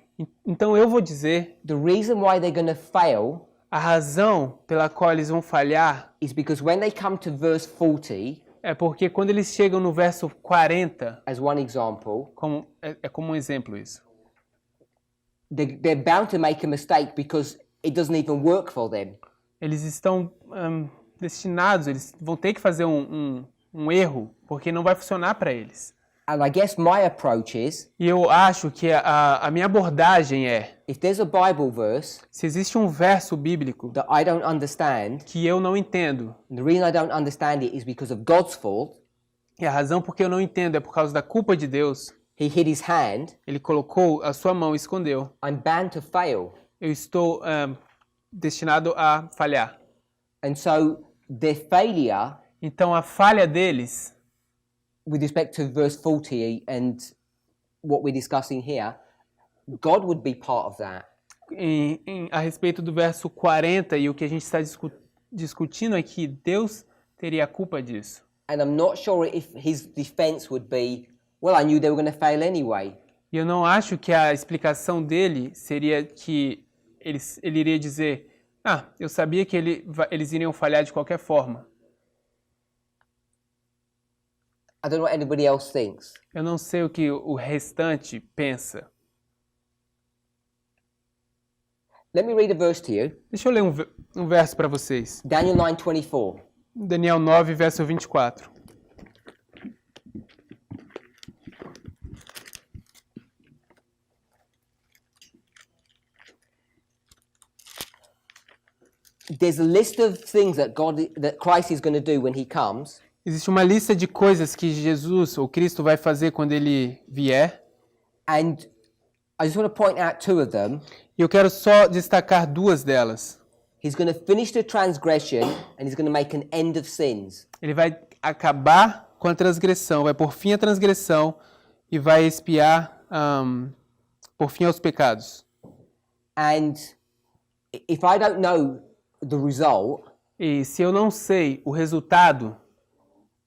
S2: Então eu vou dizer,
S1: the reason why they're going to fail
S2: a razão pela qual eles vão falhar
S1: is because when they come to verse 40,
S2: é porque quando eles chegam no verso 40,
S1: as one example,
S2: é como um exemplo isso.
S1: they're bound to make a mistake because it doesn't even work for them.
S2: Eles estão destinados, eles vão ter que fazer um erro, porque não vai funcionar para eles.
S1: And I guess my approach is,
S2: E eu acho que a minha abordagem é,
S1: if there's a Bible verse
S2: se existe um verso bíblico
S1: that I don't understand,
S2: que eu não entendo,
S1: and the reason I don't understand it is because of God's fault,
S2: e a razão porque eu não entendo é por causa da culpa de Deus,
S1: he hid his hand,
S2: ele colocou a sua mão e escondeu.
S1: I'm bound to fail.
S2: Eu estou destinado a falhar.
S1: And so their failure
S2: Então a falha deles,
S1: with respect to verse 40 and what we're discussing here, God would be part of that.
S2: a respeito do verso 40 e o que a gente está discutindo aqui, Deus teria a culpa disso.
S1: And I'm not sure if his defense would be, well, I knew they were going to fail anyway.
S2: E eu não acho que a explicação dele seria que ele iria dizer, eu sabia que eles iriam falhar de qualquer forma.
S1: I don't know what anybody else thinks.
S2: Eu não sei o que o restante pensa.
S1: Let me read a verse to you.
S2: Deixa eu ler um verso para vocês.
S1: Daniel 9:24.
S2: Daniel 9, verso 24.
S1: There's a list of things that Christ is going to do when he comes.
S2: Existe uma lista de coisas que Jesus ou Cristo vai fazer quando ele vier.
S1: And I just want to point out two of them.
S2: E eu quero só destacar duas delas.
S1: He's going to finish the transgression and he's going to make an end of sins.
S2: Ele vai acabar com a transgressão, vai por fim a transgressão e vai expiar por fim aos pecados.
S1: And if I don't know the result,
S2: E se eu não sei o resultado,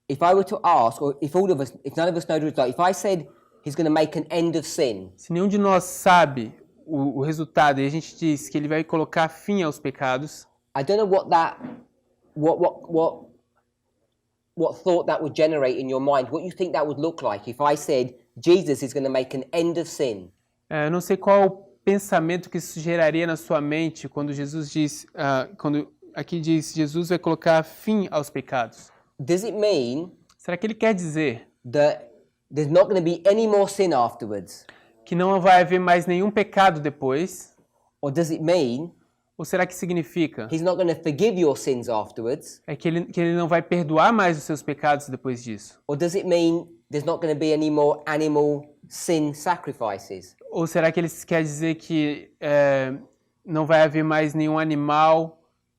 S1: if I were to ask, or if none of us know the result, if I said he's going to make an end of sin,
S2: se nenhum de nós sabe o resultado e a gente diz que ele vai colocar fim aos pecados,
S1: I don't know what thought that would generate in your mind. What you think that would look like if I said Jesus is going to make an end of sin.
S2: eu não sei qual é o pensamento que isso geraria na sua mente quando Jesus diz, quando aqui diz Jesus vai colocar fim aos pecados.
S1: Does it mean
S2: Será que ele quer dizer
S1: that there's not going to be any more sin afterwards?
S2: que não vai haver mais nenhum pecado depois?
S1: Or does it mean
S2: Ou será que significa
S1: he's not going to forgive your sins afterwards?
S2: que ele não vai perdoar mais os seus pecados depois disso?
S1: Or does it mean there's not going to be any more animal sin sacrifices?
S2: Ou será que ele quer dizer que não vai haver mais nenhum animal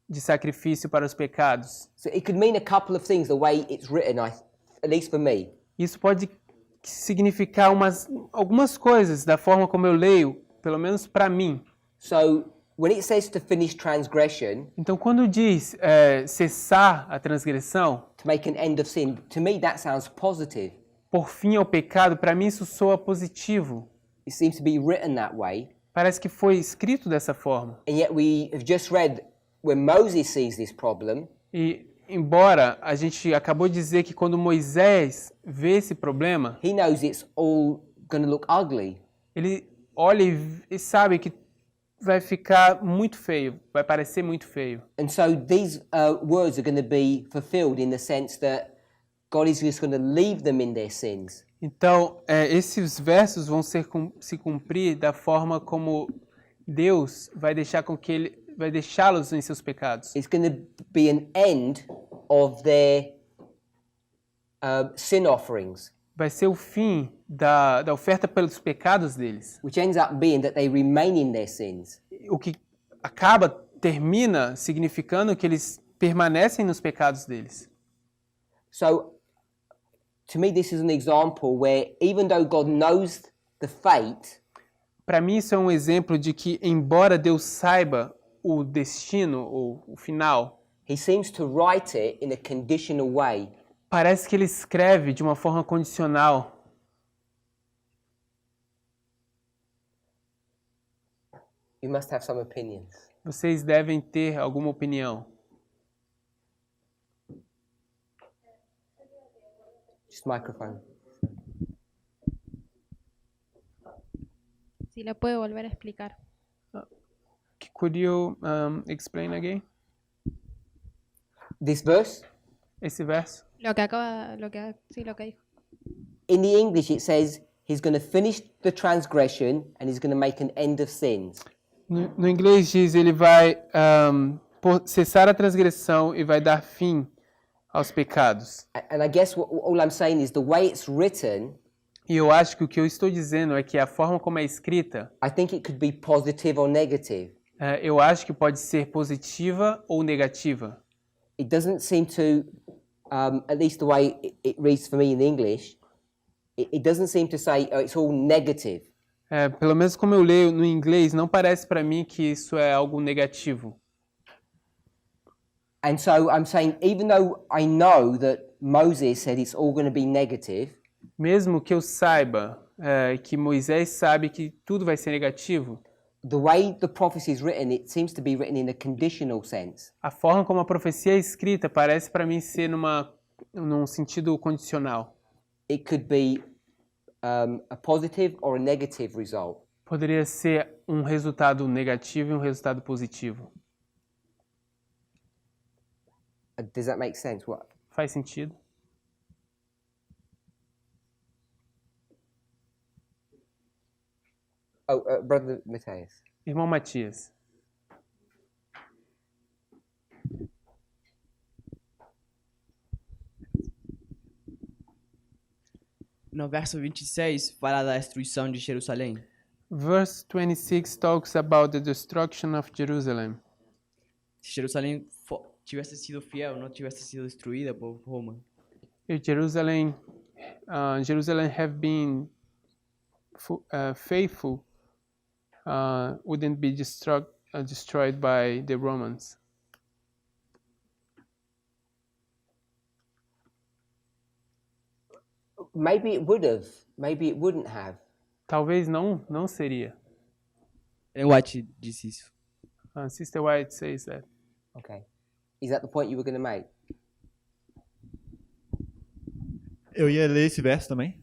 S2: de sacrifício para os pecados?
S1: So it could mean a couple of things the way it's written, at least for me.
S2: Isso pode significar algumas coisas da forma como eu leio, pelo menos para mim.
S1: So when it says to finish transgression,
S2: Então, quando diz cessar a transgressão,
S1: to make an end of sin, to me that sounds positive.
S2: por fim ao pecado, para mim isso soa positivo.
S1: It seems to be written that way.
S2: Parece que foi escrito dessa forma.
S1: And yet we have just read when Moses sees this problem,
S2: E embora a gente acabou de dizer que quando Moisés vê esse problema,
S1: he knows it's all going to look ugly.
S2: ele olha e sabe que vai ficar muito feio, vai parecer muito feio.
S1: And so these words are going to be fulfilled in the sense that God is just going to leave them in their sins.
S2: Então, esses versos vão se cumprir da forma como Deus vai deixar com que ele vai deixá-los em seus pecados.
S1: It's going to be an end of their sin offerings,
S2: Vai ser o fim da oferta pelos pecados deles.
S1: which ends up being that they remain in their sins.
S2: O que termina significando que eles permanecem nos pecados deles.
S1: So, to me, this is an example where even though God knows the fate,
S2: Para mim, isso é um exemplo de que, embora Deus saiba o destino ou o final,
S1: he seems to write it in a conditional way.
S2: parece que ele escreve de uma forma condicional.
S1: You must have some opinions.
S2: Vocês devem ter alguma opinião.
S1: Just microphone.
S6: Si lo puede volver a explicar.
S2: Could you explain again?
S1: This verse,
S2: Esse verso?
S6: Lo que dijo.
S1: in the English, it says he's going to finish the transgression and he's going to make an end of sins.
S2: No inglês diz ele vai cessar a transgressão e vai dar fim aos pecados.
S1: And I guess all I'm saying is the way it's written,
S2: E eu acho que o que eu estou dizendo é que a forma como é escrita,
S1: I think it could be positive or negative.
S2: eu acho que pode ser positiva ou negativa.
S1: It doesn't seem to, at least the way it reads for me in English, it doesn't seem to say it's all negative.
S2: Pelo menos como eu leio no inglês, não parece para mim que isso é algo negativo.
S1: And so I'm saying, even though I know that Moses said it's all going to be negative,
S2: Mesmo que eu saiba que Moisés sabe que tudo vai ser negativo,
S1: the way the prophecy is written, it seems to be written in a conditional sense.
S2: a forma como a profecia é escrita parece para mim ser num sentido condicional.
S1: It could be a positive or a negative result.
S2: Poderia ser um resultado negativo e um resultado positivo.
S1: Does that make sense? What?
S2: Faz sentido?
S1: Oh, Brother Matthias.
S2: Irmão Matias.
S7: No verso 26 fala da destruição de Jerusalém.
S2: Verse 26 talks about the destruction of Jerusalem.
S7: Se Jerusalém tivesse sido fiel, não tivesse sido destruída por Roma.
S2: If Jerusalem have been faithful, wouldn't be destroyed by the Romans.
S1: Maybe it would have. Maybe it wouldn't have.
S2: Talvez não seria.
S7: Ellen White disse isso.
S2: Sister White says that.
S1: Okay. Is that the point you were going to make?
S5: Eu ia ler esse verso também,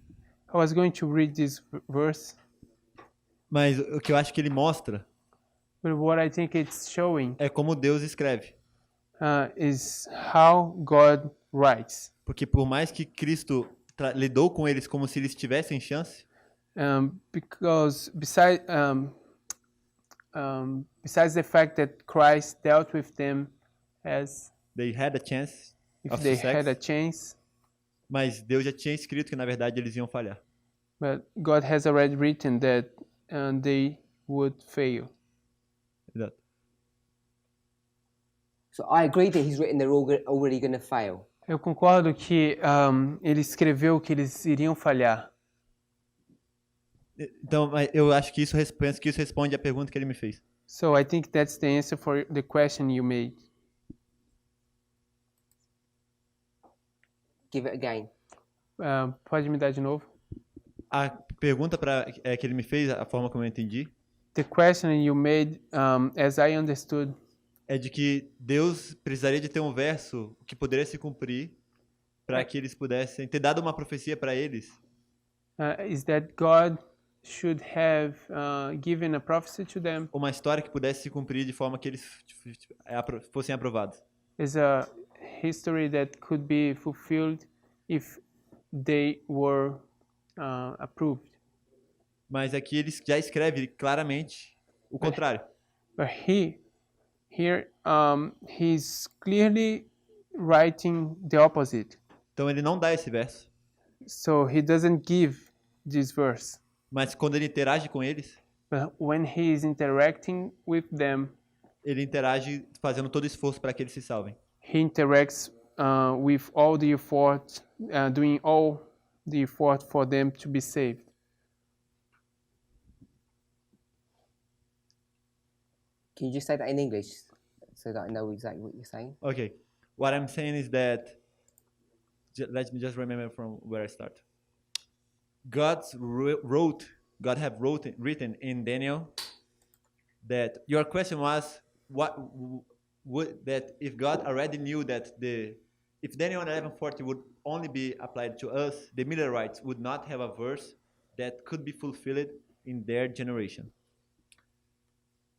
S2: I was going to read this verse,
S5: mas o que eu acho que ele mostra
S2: but what I think it's showing
S5: é como Deus escreve.
S2: is how God writes.
S5: Porque por mais que Cristo lidou com eles como se eles tivessem chance,
S2: Because besides the fact that Christ dealt with them as
S5: they had a chance
S2: if
S5: of
S2: they
S5: success,
S2: had a chance,
S5: mas Deus já tinha escrito que na verdade eles iam falhar.
S2: but God has already written that they would fail.
S5: Exato.
S1: So I agree that he's written they're already going to fail.
S2: Eu concordo que ele escreveu que eles iriam falhar.
S5: Então, eu acho que penso que isso responde à pergunta que ele me fez.
S2: So I think that's the answer for the question you made.
S1: Give it again.
S2: Pode me dar de novo?
S5: A pergunta que ele me fez, a forma como eu entendi,
S2: The question you made, as I understood,
S5: é de que Deus precisaria de ter um verso que poderia se cumprir para que eles pudessem ter dado uma profecia para eles.
S2: Is that God should have given a prophecy to them.
S5: Uma história que pudesse se cumprir de forma que eles fossem aprovados.
S2: Is a history that could be fulfilled if they were approved.
S5: Mas aqui ele já escreve claramente o contrário.
S2: But here he's clearly writing the opposite.
S5: Então ele não dá esse verso.
S2: So he doesn't give this verse.
S5: Mas quando ele interage com eles,
S2: But when he is interacting with them,
S5: ele interage fazendo todo o esforço para que eles se salvem.
S2: he interacts with all the effort, doing all the effort for them to be saved.
S1: Can you just say that in English so that I know exactly what you're saying?
S5: Okay. What I'm saying is that, let me just remember from where I start. God have written in Daniel that your question was that if God already knew that if Daniel 11:40 would only be applied to us, the Millerites would not have a verse that could be fulfilled in their generation.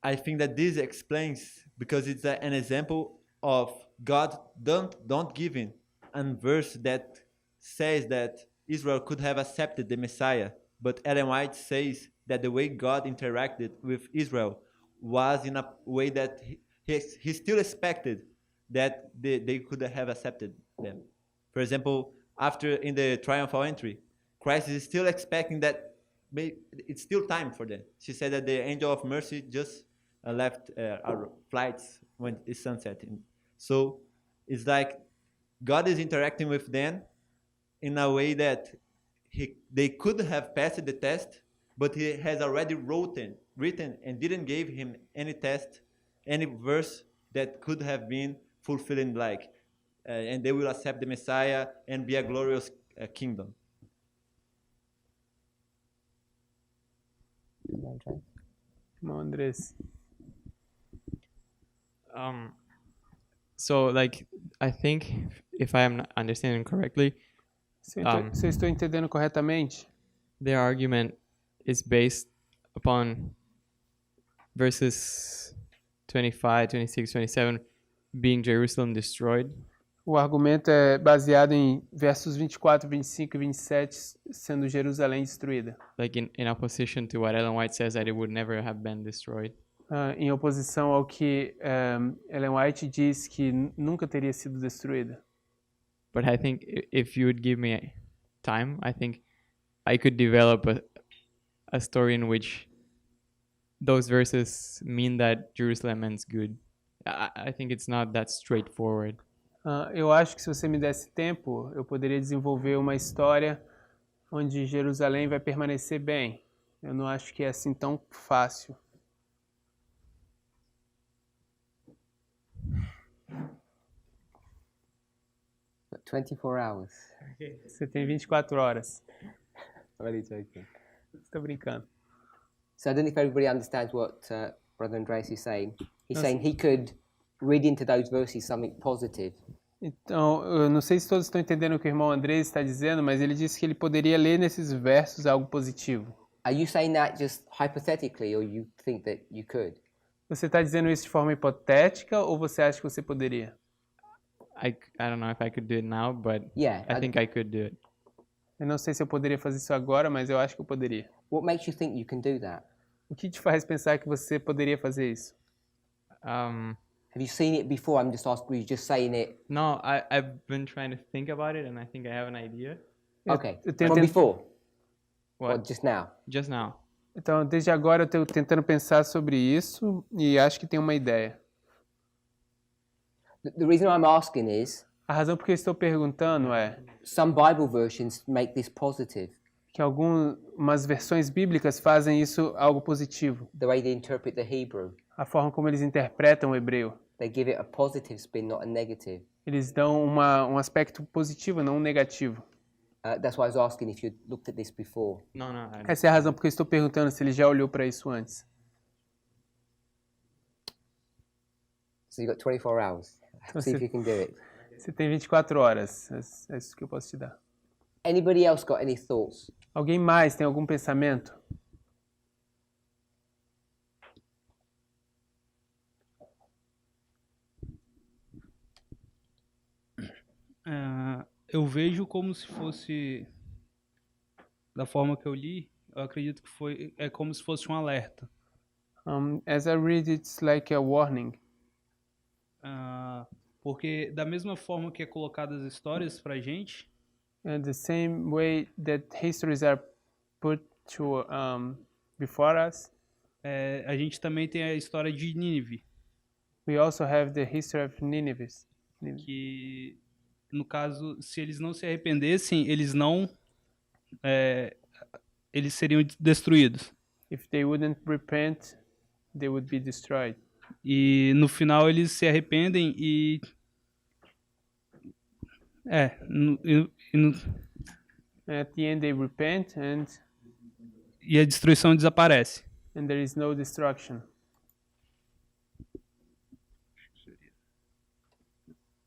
S5: I think that this explains, because it's an example of God don't giving a verse that says that Israel could have accepted the Messiah, but Ellen White says that the way God interacted with Israel was in a way that he still expected that they could have accepted them. For example, after in the triumphal entry, Christ is still expecting that it's still time for them. She said that the angel of mercy just left our flights when it's sunset. So it's like God is interacting with them in a way that they could have passed the test, but he has already written and didn't give him any test, any verse that could have been fulfilling, like, and they will accept the Messiah and be a glorious kingdom.
S2: Come on, Andres.
S8: So, like, I think if I am understanding correctly,
S2: Se eu estou entendendo corretamente,
S8: their argument is based upon verses 25, 26, 27 being Jerusalem destroyed.
S2: o argumento é baseado em versos 24, 25 e 27 sendo Jerusalém destruída.
S8: Like in opposition to what Ellen White says, that it would never have been destroyed.
S2: Em oposição ao que Ellen White diz que nunca teria sido destruída.
S8: But I think if you would give me time, I think I could develop a story in which those verses mean that Jerusalem ends good. I think it's not that straightforward.
S2: Eu acho que se você me desse tempo, eu poderia desenvolver uma história onde Jerusalém vai permanecer bem. Eu não acho que é assim tão fácil.
S1: But 24 hours.
S2: Você tem 24 horas.
S1: I'm only joking.
S2: Estou brincando.
S1: So I don't know if everybody understands what Brother Andreas is saying. He's saying he could read into those verses something positive.
S2: Então, eu não sei se todos estão entendendo o que o irmão Andrés está dizendo, mas ele disse que ele poderia ler nesses versos algo positivo.
S1: Are you saying that just hypothetically, or you think that you could?
S2: Você está dizendo isso de forma hipotética ou você acha que você poderia?
S8: I don't know if I could do it now, but
S1: Yeah.
S8: I think I could do it.
S2: Eu não sei se eu poderia fazer isso agora, mas eu acho que eu poderia.
S1: What makes you think you can do that?
S2: O que te faz pensar que você poderia fazer isso?
S1: Have you seen it before? I'm just asking. Were you just saying it?
S8: No, I've been trying to think about it, and I think I have an idea.
S1: Okay.
S2: eu tenho
S1: From
S2: tent-
S1: before, or
S8: What?
S1: just now?
S8: Just now.
S2: Então, desde agora eu estou tentando pensar sobre isso e acho que tenho uma ideia.
S1: The reason I'm asking is
S2: A razão por que eu estou perguntando é
S1: some Bible versions make this positive.
S2: que algumas versões bíblicas fazem isso algo positivo.
S1: The way they interpret the Hebrew,
S2: A forma como eles interpretam o hebreu.
S1: they give it a positive spin, not a negative.
S2: Eles dão um aspecto positivo, não um negativo.
S1: That's why I was asking if you looked at this before.
S8: No,
S2: Essa é a razão por que eu estou perguntando se ele já olhou para isso antes.
S1: So you've got 24 hours.
S2: Então
S1: See if you can do it.
S2: você tem 24 horas. É isso que eu posso te dar.
S1: Anybody else got any thoughts?
S2: Alguém mais tem algum pensamento?
S9: Eu vejo como se fosse, da forma que eu li, eu acredito que é como se fosse um alerta.
S2: As I read, it's like a warning.
S9: Porque da mesma forma que é colocadas as histórias pra gente,
S2: The same way that histories are put to before us,
S9: a gente também tem a história de Nínive,
S2: we also have the history of Nineveh.
S9: que no caso, se eles não se arrependessem, eles seriam destruídos.
S2: If they wouldn't repent, they would be destroyed.
S9: E no final eles se arrependem e
S2: At the end, they repent,
S9: e a destruição desaparece.
S2: and there is no destruction.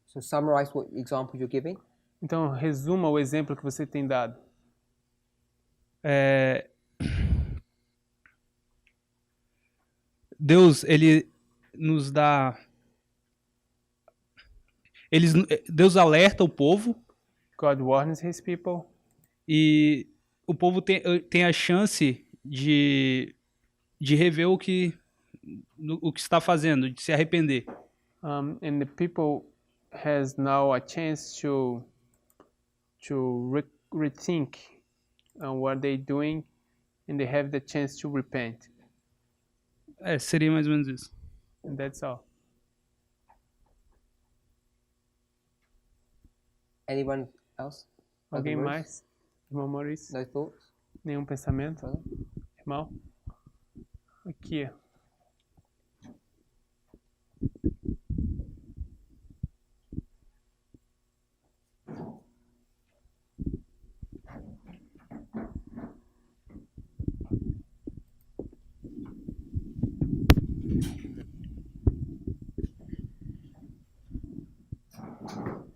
S1: So summarize what example you're giving.
S2: Então, resuma o exemplo que você tem dado.
S9: Deus, ele nos dá... Deus alerta o povo.
S2: God warns his people.
S9: E o povo tem a chance de rever o que está fazendo, de se arrepender.
S2: And the people has now a chance to rethink what they're doing, and they have the chance to repent.
S9: Seria mais ou menos isso.
S2: And that's all.
S1: Anyone else?
S2: Alguém
S1: Other
S2: mais? Irmão Maurício?
S1: No thoughts?
S2: Nenhum pensamento? Irmão? Aqui.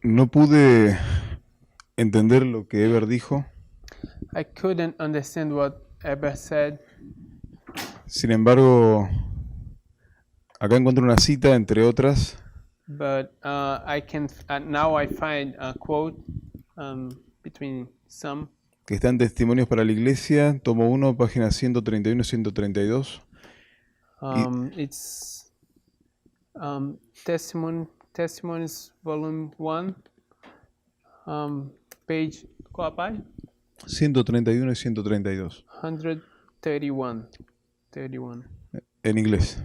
S10: No pude entender lo que Eber dijo.
S2: I couldn't understand what Eber said.
S10: Sin embargo, acá encuentro una cita, entre otras,
S2: But now I find a quote between some
S10: que está en Testimonios para la Iglesia, tomo 1, páginas 131 y 132.
S2: It's Testimonies Volume 1, page, qual a página?
S10: 131 y 132,
S2: 131. 31.
S10: en inglés.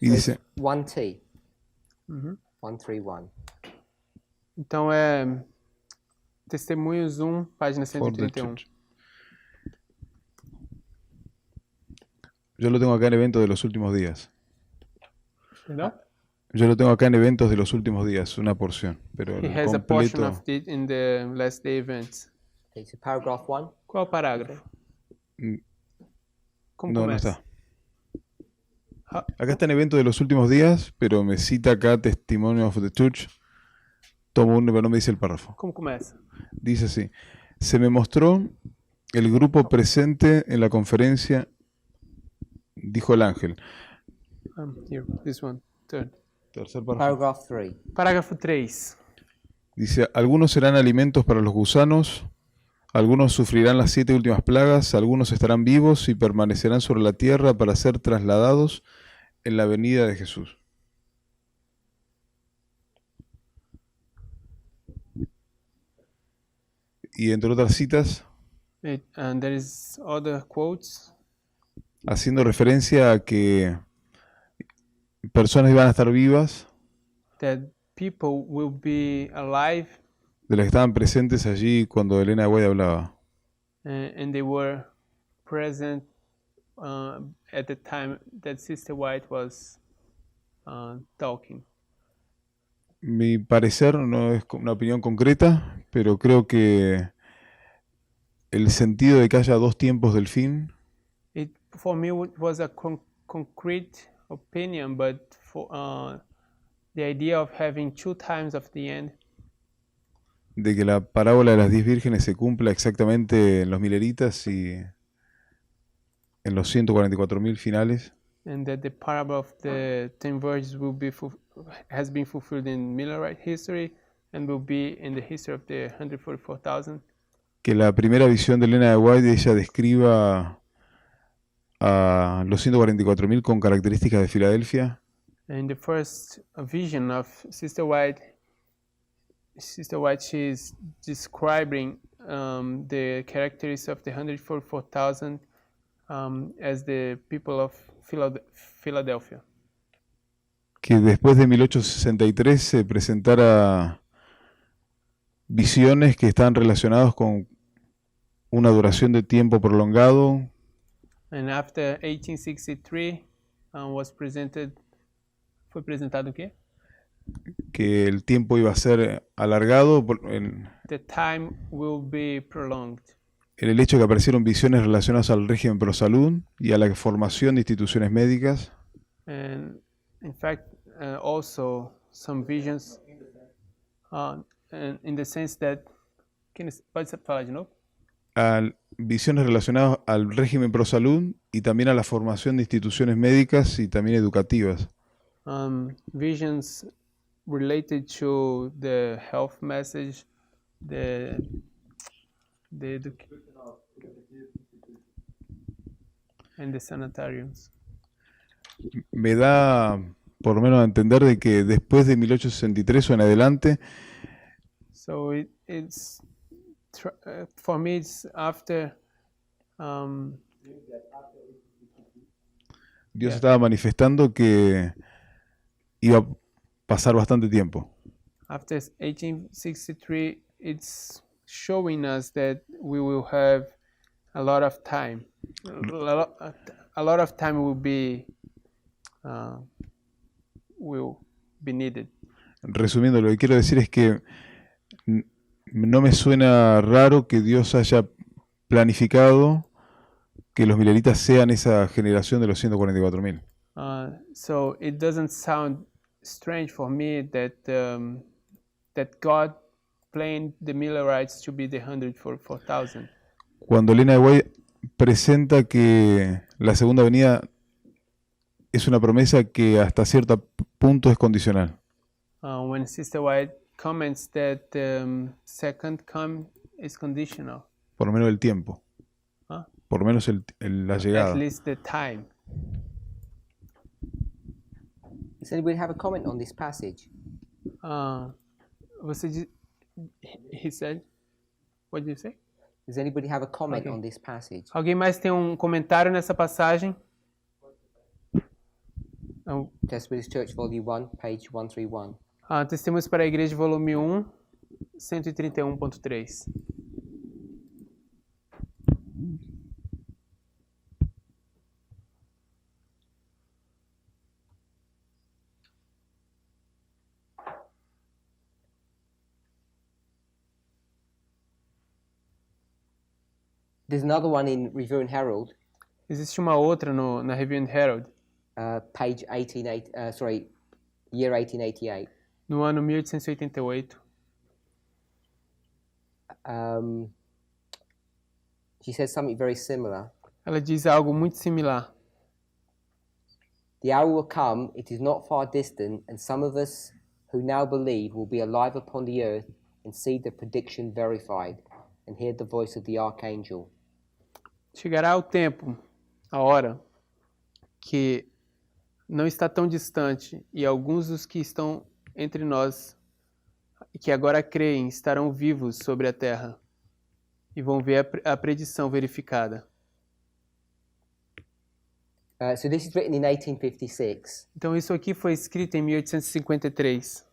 S10: Y dice,
S1: 1T.
S2: Uhum.
S1: 131.
S2: Então é Testemunhos 1, página
S10: For the
S2: 131.
S10: church. Yo lo tengo acá en eventos de los últimos días.
S2: Perdão?
S10: Yo lo tengo acá en eventos de los últimos días, una porción, pero
S2: He
S10: el
S2: has a portion
S10: completo
S2: of it in the last day events.
S1: Okay, so paragraph 1.
S2: Qual o parágrafo? Como
S10: no
S2: começa?
S10: está. Acá está en eventos de los últimos días, pero me cita acá Testimony of the Church. Tomo uno, pero no me dice el párrafo.
S2: Como começa?
S10: Dice así: se me mostró el grupo presente en la conferencia, dijo el ángel.
S2: Here, this one, third.
S10: Tercer párrafo.
S1: Paragraph 3.
S2: Parágrafo 3.
S10: Dice: algunos serán alimentos para los gusanos, algunos sufrirán las 7 últimas plagas, algunos estarán vivos y permanecerán sobre la tierra para ser trasladados en la venida de Jesús. Y entre otras citas,
S2: And there is other quotes
S10: haciendo referencia a que personas iban a estar vivas,
S2: that people will be alive
S10: de las que estaban presentes allí cuando Elena White hablaba.
S2: and they were present at the time that Sister White was talking.
S10: Mi parecer no es una opinión concreta, pero creo que el sentido de que haya dos tiempos del fin
S2: For me, it was a concrete opinion, but The idea of having 2 times of the end,
S10: de que la parábola de las 10 vírgenes se cumpla exactamente en los mileritas y en los 144.000 finales,
S2: and that the parable of the 10 virgins has been fulfilled in Millerite history and will be in the history of the 144,000.
S10: que la primera visión de Elena de White ella describa a los 144.000 con características de Filadelfia,
S2: And the first vision of Sister White, she's describing the characteristics of the 144,000 as the people of Philadelphia.
S10: que después de 1863 se presentara visiones que están relacionadas con una duración de tiempo prolongado,
S2: And after 1863 fue presentado o quê?
S10: que el tiempo iba a ser alargado
S2: The time will be prolonged.
S10: en el hecho de que aparecieron visiones relacionadas al régimen pro salud y a la formación de instituciones médicas,
S2: And in fact, also some visions and in the sense that, pode falar de novo?
S10: visiones relacionadas al régimen pro salud y también a la formación de instituciones médicas y también educativas.
S2: Visions related to the health message, and the sanitariums.
S10: Me da por lo menos a entender de que después de 1863 o en adelante,
S2: So for me it's after
S10: Dios estaba manifestando que iba a pasar bastante tiempo.
S2: after 1863, it's showing us that we will have a lot of time. A lot of time will be needed.
S10: Resumiendo, lo que quiero decir es que no me suena raro que Dios haya planificado que los mileritas sean esa generación de los 144.000.
S2: So it doesn't sound strange for me that God planned the Millerites to be the 144,000.
S10: Cuando Elena de White presenta que la segunda venida es una promesa que hasta cierto punto es condicional.
S2: When Sister White comments that second come is conditional.
S10: Por lo menos el tiempo.
S2: Huh?
S10: Por lo menos la llegada.
S2: At least the time.
S1: Does anybody have a comment on this passage?
S2: He said, what did you say?
S1: Does anybody have a comment
S2: Okay.
S1: on this passage?
S2: Alguém mais tem um comentário nessa passagem?
S1: Testimonies Church Volume 1, page 131.
S2: Testemunhos para a Igreja, volume 1, 131.3.
S1: There's another one in Review and Herald,
S2: Existe uma outra na Review and Herald,
S1: page year 1888.
S2: no ano 1888.
S1: She says something very similar.
S2: Ela diz algo muito similar.
S1: The hour will come, it is not far distant, and some of us who now believe will be alive upon the earth and see the prediction verified and hear the voice of the archangel.
S2: Chegará o tempo, a hora, que não está tão distante, e alguns dos que estão entre nós, que agora creem, estarão vivos sobre a terra, e vão ver a predição verificada.
S1: So this is written in 1856.
S2: Então isso aqui foi escrito em 1853.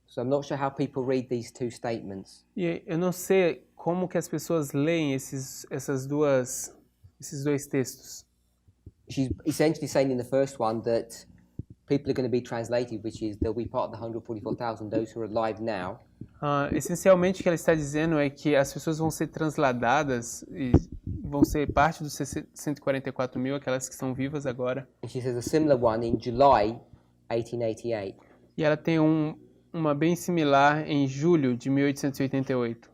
S1: So I'm not sure how people read these two statements.
S2: E eu não sei como que as pessoas leem esses dois textos.
S1: She's essentially saying in the first one that people are going to be translated, which is they'll be part of the 144,000, those who are alive now.
S2: Essencialmente o que ela está dizendo é que as pessoas vão ser transladadas e vão ser parte dos 144 mil, aquelas que estão vivas agora.
S1: And she says a similar one in July 1888.
S2: E ela tem uma bem similar em julho de 1888.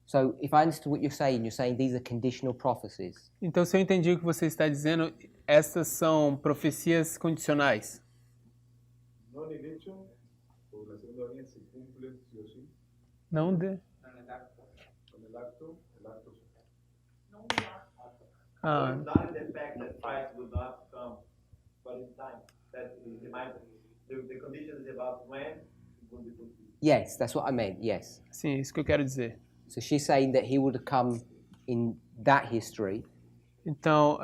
S1: So if I understood what you're saying these are conditional prophecies.
S2: Então, se eu entendi o que você está dizendo, essas são profecias condicionais.
S10: No en el hecho, porque la segunda venida se cumple sí o sí.
S2: Não de...
S10: Con el acto
S2: Ah,
S5: Not in the fact that Christ will not come, but in time. That he might, the condition is about when it will be fulfilled.
S1: Yes, that's what I meant. Yes.
S2: sim, isso que eu quero dizer.
S1: So she's saying that he would come in that history.
S2: Então,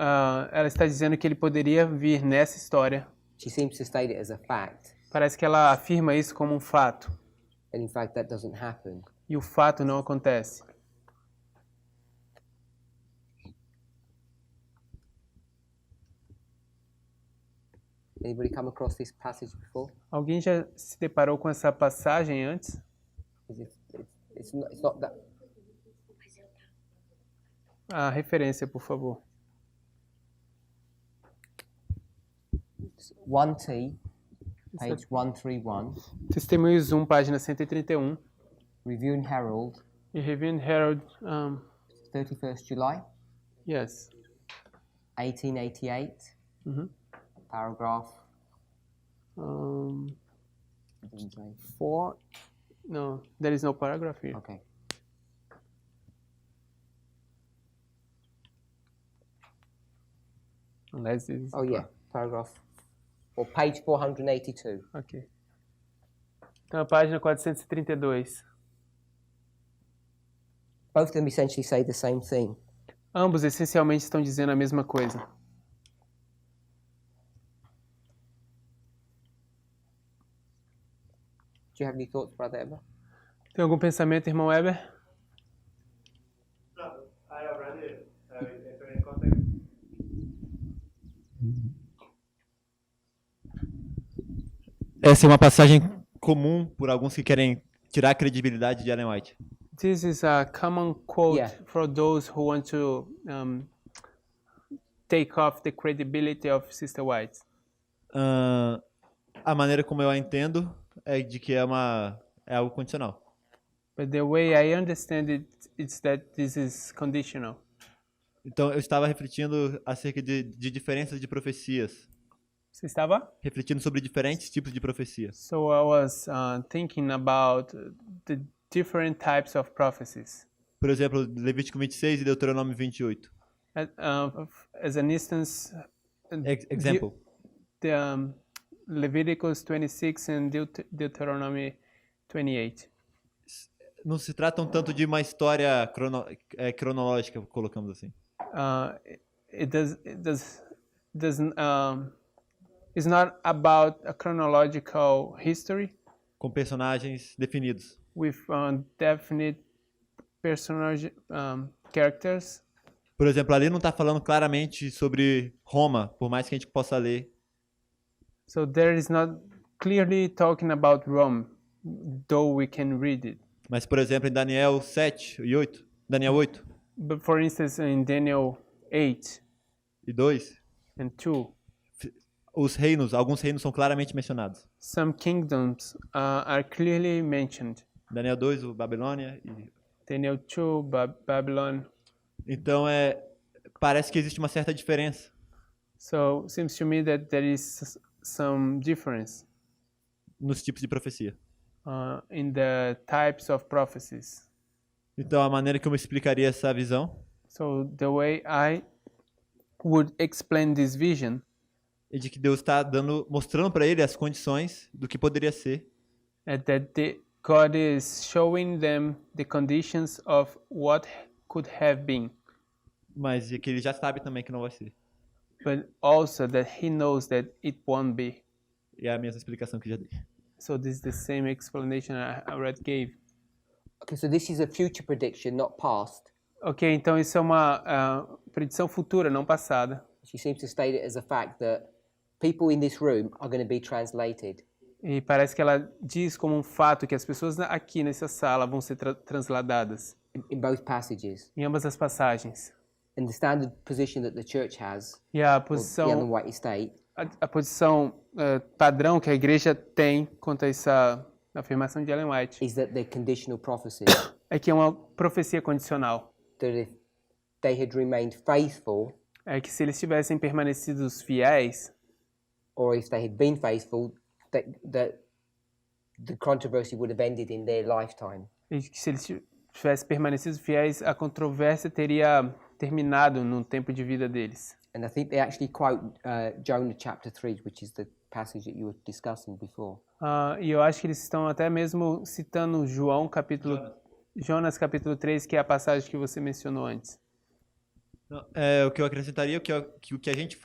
S2: ela está dizendo que ele poderia vir nessa história.
S1: She seems to state it as a fact,
S2: Parece que ela afirma isso como um fato.
S1: and in fact that doesn't happen.
S2: E o fato não acontece.
S1: Anybody come across this passage before?
S2: Alguém já se deparou com essa passagem antes?
S1: It's not that.
S2: A referência, por favor.
S1: 1T, page 131,
S2: Testemunhos 1, página 131.
S1: Review and Herald,
S2: E Review and Herald,
S1: 31st July,
S2: yes.
S1: 1888,
S2: Mhm.
S1: paragraph. It doesn't say.
S2: 4, no, there is no paragraph here.
S1: Okay.
S2: Unless this is
S1: Oh yeah, paragraph. Or page 482.
S2: Ok. Então, a página 432.
S1: Both of them essentially say the same thing.
S2: Ambos essencialmente estão dizendo a mesma coisa.
S1: Do you have any thoughts, Brother Eber?
S2: Tem algum pensamento, irmão Weber?
S5: No, I already enter in context. Essa é uma passagem comum por alguns que querem tirar a credibilidade de Ellen White.
S2: This is a common quote
S1: Yeah.
S2: for those who want to take off the credibility of Sister White.
S5: A maneira como eu a entendo é de que é algo condicional.
S2: But the way I understand it is that this is conditional.
S5: Então eu estava refletindo acerca de diferenças de profecias,
S2: Você estava?
S5: refletindo sobre diferentes tipos de profecias.
S2: So I was thinking about the different types of prophecies.
S5: Por exemplo, Levítico 26 e Deuteronômio 28.
S2: As an instance,
S5: Example.
S2: the Leviticus 26 and Deuteronomy 28.
S5: Não se tratam tanto de uma história cronológica, colocamos assim.
S2: It's not about a chronological history
S5: Com personagens definidos.
S2: with definite personage characters.
S5: Por exemplo, ali não está falando claramente sobre Roma, por mais que a gente possa ler.
S2: So there is not clearly talking about Rome, though we can read it.
S5: Mas, por exemplo, em Daniel 7 e 8, Daniel 8
S2: But for instance, in Daniel 8
S5: e 2,
S2: and 2,
S5: alguns reinos são claramente mencionados.
S2: some kingdoms are clearly mentioned.
S5: Daniel 2, o Babilônia.
S2: Daniel 2, Babylon.
S5: Então, parece que existe uma certa diferença.
S2: So it seems to me that there is some difference
S5: Nos tipos de profecia.
S2: in the types of prophecies.
S5: Então, a maneira que eu me explicaria essa visão
S2: So the way I would explain this vision
S5: é de que Deus está mostrando para ele as condições do que poderia ser,
S2: is that God is showing them the conditions of what could have been,
S5: mas que ele já sabe também que não vai ser.
S2: but also that He knows that it won't be.
S5: E é a mesma explicação que já dei.
S2: So this is the same explanation I already gave.
S1: Okay, so this is a future prediction, not past.
S2: Ok, então isso é uma predição futura, não passada.
S1: She seems to state it as a fact that people in this room are going to be translated.
S2: E parece que ela diz como um fato que as pessoas aqui nessa sala vão ser transladadas
S1: in both passages.
S2: em ambas as passagens.
S1: And the standard position that the church has,
S2: E a
S1: or the
S2: posição,
S1: White State,
S2: a posição padrão que a igreja tem quanto a essa afirmação de Ellen White
S1: is that they're conditional prophecies.
S2: é que é uma profecia condicional.
S1: That if they had remained faithful,
S2: É que se eles tivessem permanecido fiéis,
S1: or if they had been faithful, that the controversy would have ended in their lifetime.
S2: e que se eles tivessem permanecido fiéis, a controvérsia teria terminado no tempo de vida deles.
S1: And I think they actually quote Jonah chapter 3, which is the passage that you were discussing before.
S2: E eu acho que eles estão até mesmo citando Jonas capítulo 3, que é a passagem que você mencionou antes.
S5: Não, o que eu acrescentaria, que o que a gente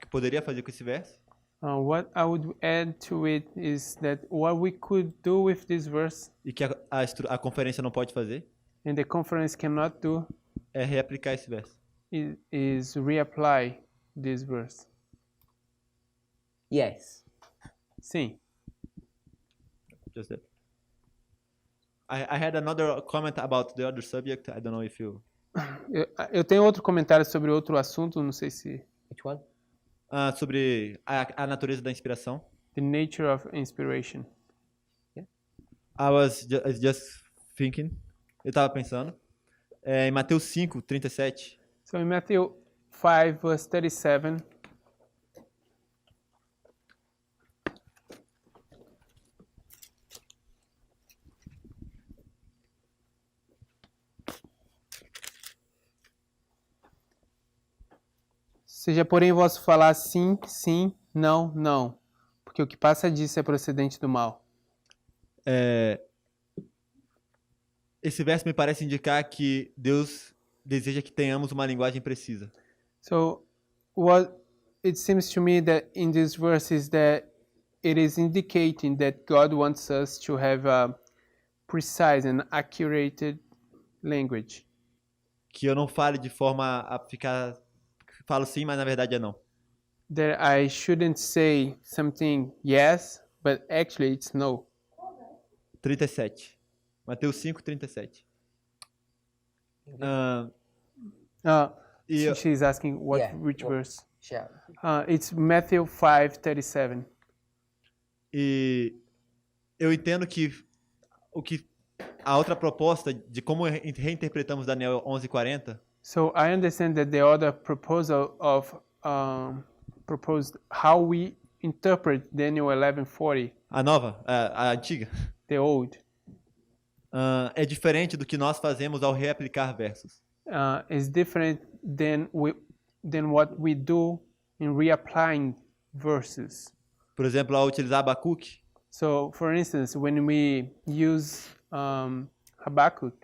S5: que poderia fazer com esse verso,
S2: What I would add to it is that what we could do with this verse,
S5: e que a conferência não pode fazer,
S2: and the conference cannot do,
S5: é reaplicar esse verso.
S2: is reapply this verse.
S1: Yes.
S2: Sim.
S5: Just that. I had another comment about the other subject. I don't know if you.
S2: Eu tenho outro comentário sobre outro assunto, não sei se...
S1: Which one?
S5: Sobre a natureza da inspiração.
S2: The nature of inspiration.
S5: I was just thinking. Eu estava pensando. Em Mateus 5, 37.
S2: So in Matthew 5, verse 37, seja, porém, vosso falar sim, sim, não, não, porque o que passa disso é procedente do mal.
S5: Esse verso me parece indicar que Deus deseja que tenhamos uma linguagem precisa.
S2: So what it seems to me that in this verse is that it is indicating that God wants us to have a precise and accurate language.
S5: Que eu não fale de forma a ficar... Falo sim, mas na verdade é não.
S2: That I shouldn't say something yes, but actually it's no.
S5: 37. Mateus 5, 37.
S2: She's asking which verse.
S1: Shout.
S2: It's Matthew 5:37.
S5: E eu entendo que a outra proposta de como reinterpretamos Daniel 11:40
S2: So I understand that the other proposal of proposed how we interpret Daniel 11:40,
S5: a nova, a antiga,
S2: the old,
S5: é diferente do que nós fazemos ao reaplicar versos.
S2: is different than what we do in reapplying verses.
S5: Por exemplo, ao utilizar Abacuque,
S2: So, for instance, when we use Habakkuk,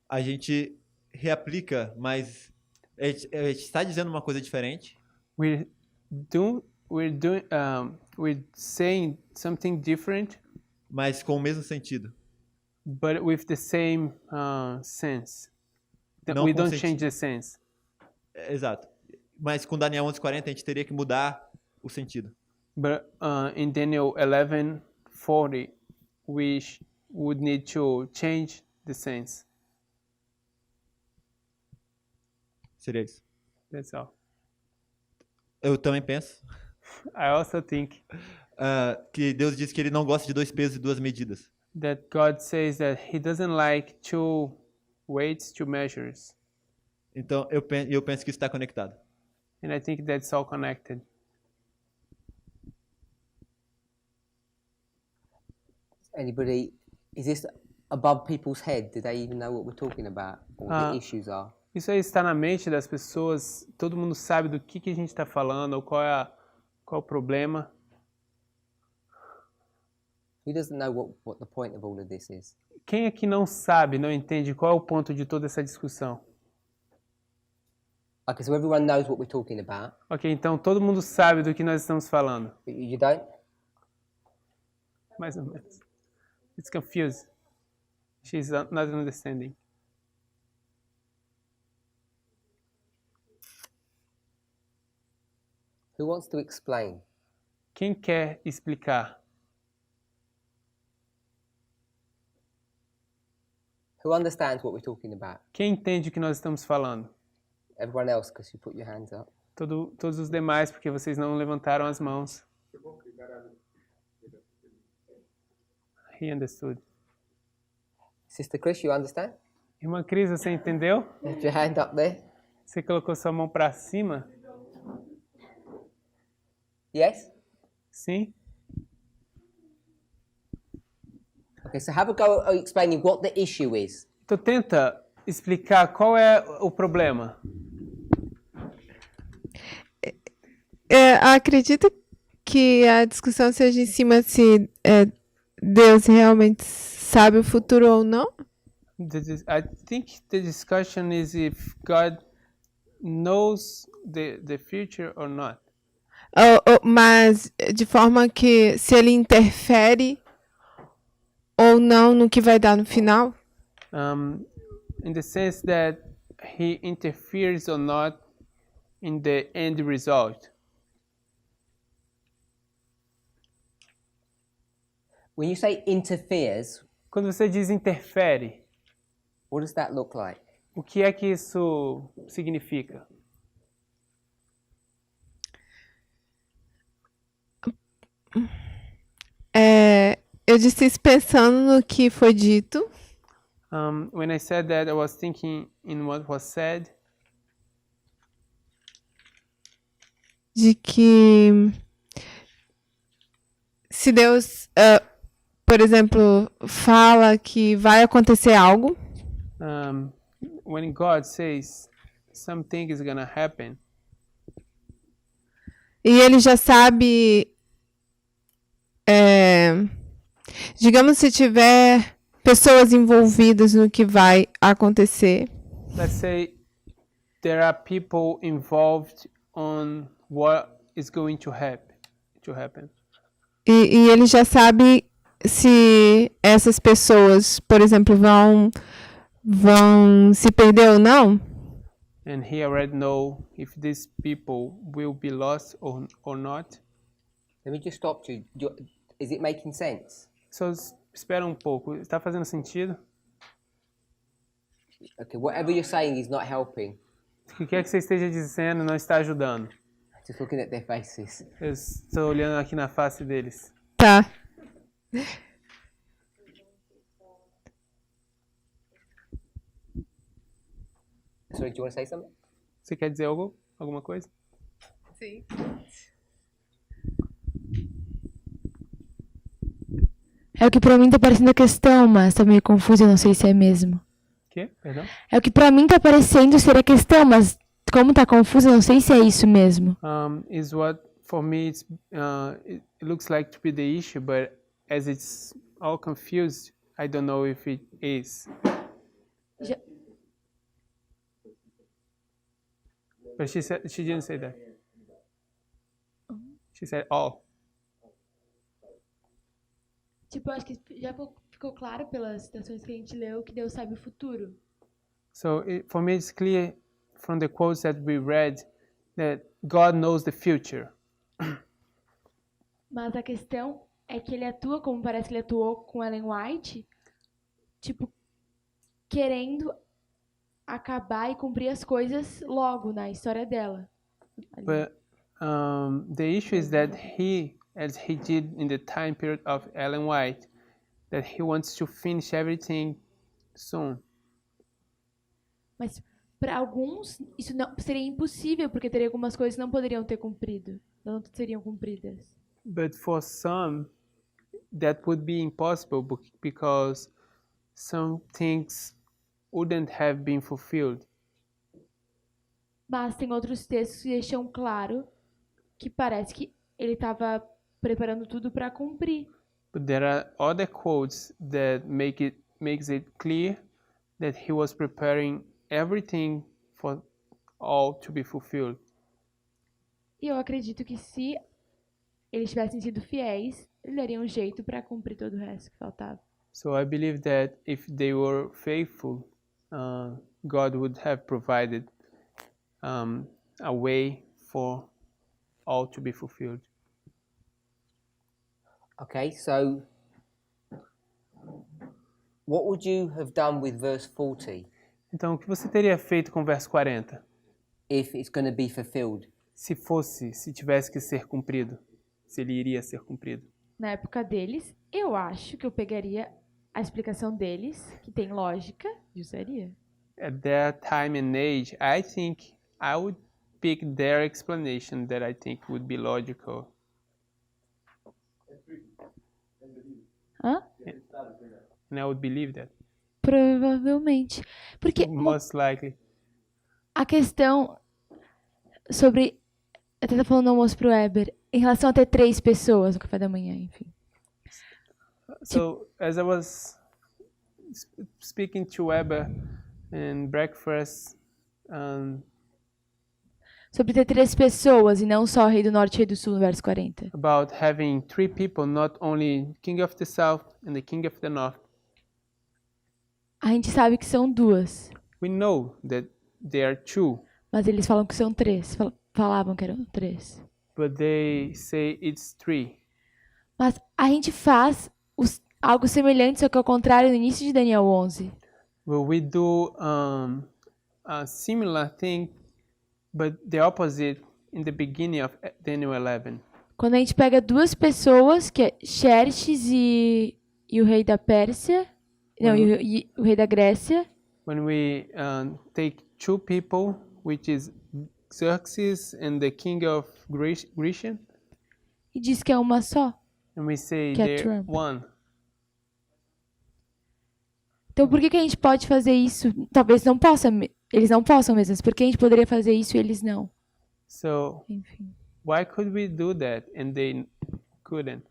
S5: a gente reaplica, mas a gente está dizendo uma coisa diferente.
S2: we're saying something different,
S5: Mas com o mesmo sentido.
S2: but with the same sense.
S5: Não
S2: We
S5: com
S2: don't
S5: senti-
S2: change the sense.
S5: Exato. Mas com Daniel 11:40 a gente teria que mudar o sentido.
S2: But in Daniel 11:40, we would need to change the sense.
S5: Seria isso.
S2: That's all.
S5: Eu também penso
S2: I also think
S5: que Deus diz que ele não gosta de dois pesos e duas medidas.
S2: that God says that He doesn't like two weights, two measures.
S5: Então eu penso que isso está conectado.
S2: And I think that's all connected.
S1: Anybody? Is this above people's head? Do they even know what we're talking about, or what the issues are?
S2: Isso aí está na mente das pessoas, todo mundo sabe do que a gente está falando, ou qual é o problema.
S1: Who doesn't know what the point of all of this is?
S2: Quem aqui não sabe, não entende qual é o ponto de toda essa discussão?
S1: Okay, so everyone knows what we're talking about.
S2: Ok, então todo mundo sabe do que nós estamos falando.
S1: But you don't?
S2: Mais ou menos. It's confused. She's not understanding.
S1: Who wants to explain?
S2: Quem quer explicar?
S1: Who understands what we're talking about?
S2: Quem entende o que nós estamos falando?
S1: Everyone else, because you put your hands up.
S2: Todos os demais, porque vocês não levantaram as mãos. He understood.
S1: Sister Chris, you understand?
S2: Irmã Cris, você entendeu?
S1: Lift your hand up there.
S2: Você colocou sua mão para cima?
S1: Yes?
S2: Sim?
S1: Okay, so have a go at explaining what the issue is.
S2: Então tenta explicar qual é o problema.
S11: Acredito que a discussão seja em cima se Deus realmente sabe o futuro ou não.
S2: I think the discussion is if God knows the future or not.
S11: Mas de forma que se ele interfere ou não no que vai dar no final.
S2: In the sense that he interferes or not in the end result.
S1: When you say interferes,
S2: quando você diz interfere,
S1: what does that look like?
S2: O que é que isso significa?
S11: Eu disse isso pensando no que foi dito.
S2: When I said that, I was thinking in what was said.
S11: De que se Deus, por exemplo, fala que vai acontecer algo.
S2: When God says something is gonna happen.
S11: E ele já sabe, digamos, se tiver pessoas envolvidas no que vai acontecer.
S2: Let's say there are people involved on what is going to happen.
S11: E ele já sabe se essas pessoas, por exemplo, vão se perder ou não.
S2: And he already know if these people will be lost or not.
S1: Let me just stop you. Is it making sense?
S2: So espera um pouco. Está fazendo sentido?
S1: Okay, whatever you're saying is not helping.
S2: O que quer que você esteja dizendo não está ajudando.
S1: Just looking at their faces.
S2: Eu estou olhando aqui na face deles.
S11: Tá.
S1: Sorry, do you want to say something?
S2: Você quer dizer alguma coisa?
S11: Sim.
S12: É o que pra mim tá parecendo a questão, mas tá meio confuso, eu não sei se é mesmo.
S2: Que? Perdão?
S12: É o que pra mim tá parecendo ser a questão, mas como tá confuso, eu não sei se é isso mesmo.
S2: Is what for me it looks like to be the issue, but as it's all confused, I don't know if it is. But she didn't say that. She said all.
S6: Tipo, eu acho que já ficou claro pelas citações que a gente leu que Deus sabe o futuro.
S2: So for me it's clear from the quotes that we read that God knows the future.
S6: Mas a questão é que ele atua como parece que ele atuou com Ellen White, tipo, querendo acabar e cumprir as coisas logo na história dela.
S2: But the issue is that he, as he did in the time period of Ellen White, that he wants to finish everything soon.
S6: Mas para alguns isso não seria impossível, porque teria algumas coisas que não poderiam ter cumprido, não seriam cumpridas.
S2: But for some, that would be impossible because some things wouldn't have been fulfilled.
S6: Mas tem outros textos que deixam claro que parece que ele estava preparando tudo para cumprir.
S2: But there are other quotes that makes it clear that he was preparing everything for all to be fulfilled.
S6: E eu acredito que se eles tivessem sido fiéis, ele daria um jeito para cumprir todo o resto que faltava.
S2: So I believe that if they were faithful, God would have provided a way for all to be fulfilled.
S1: Okay, so What would you have done with verse 40
S2: Então, o que você teria feito com o verso 40?
S1: if it's going to be fulfilled?
S2: Se tivesse que ser cumprido, se ele iria ser cumprido.
S6: Na época deles, eu acho que eu pegaria a explicação deles, que tem lógica, e usaria.
S2: At that time and age, I think I would pick their explanation that I think would be logical.
S6: Hã?
S2: And I would believe that.
S6: Provavelmente. Porque
S2: Most likely.
S6: a questão sobre... Eu tava falando no almoço pro Weber, em relação a ter 3 pessoas no café da manhã, enfim.
S2: So, as I was speaking to Weber in breakfast,
S6: Sobre ter 3 pessoas e não só Rei do Norte e Rei do Sul, no verso 40.
S2: about having 3 people, not only King of the South and the King of the North,
S6: A gente sabe que são 2,
S2: we know that there are 2,
S6: mas eles falam que são 3. Falavam que eram 3.
S2: but they say it's 3.
S6: Mas a gente faz algo semelhante, só que ao contrário, no início de Daniel 11.
S2: Well, we do a similar thing, but the opposite in the beginning of Daniel 11.
S6: Quando a gente pega 2 pessoas, que é Xerxes e o rei da Pérsia, não, e o rei da Grécia,
S2: When we take 2 people, which is Xerxes and the king of Grecia,
S6: e diz que é uma só.
S2: and we say
S6: Que é
S2: they're
S6: Trump.
S2: one.
S6: Então por que a gente pode fazer isso? Talvez não possa, eles não possam mesmo, mas por que a gente poderia fazer isso e eles não?
S2: So
S6: Enfim.
S2: why could we do that and they couldn't?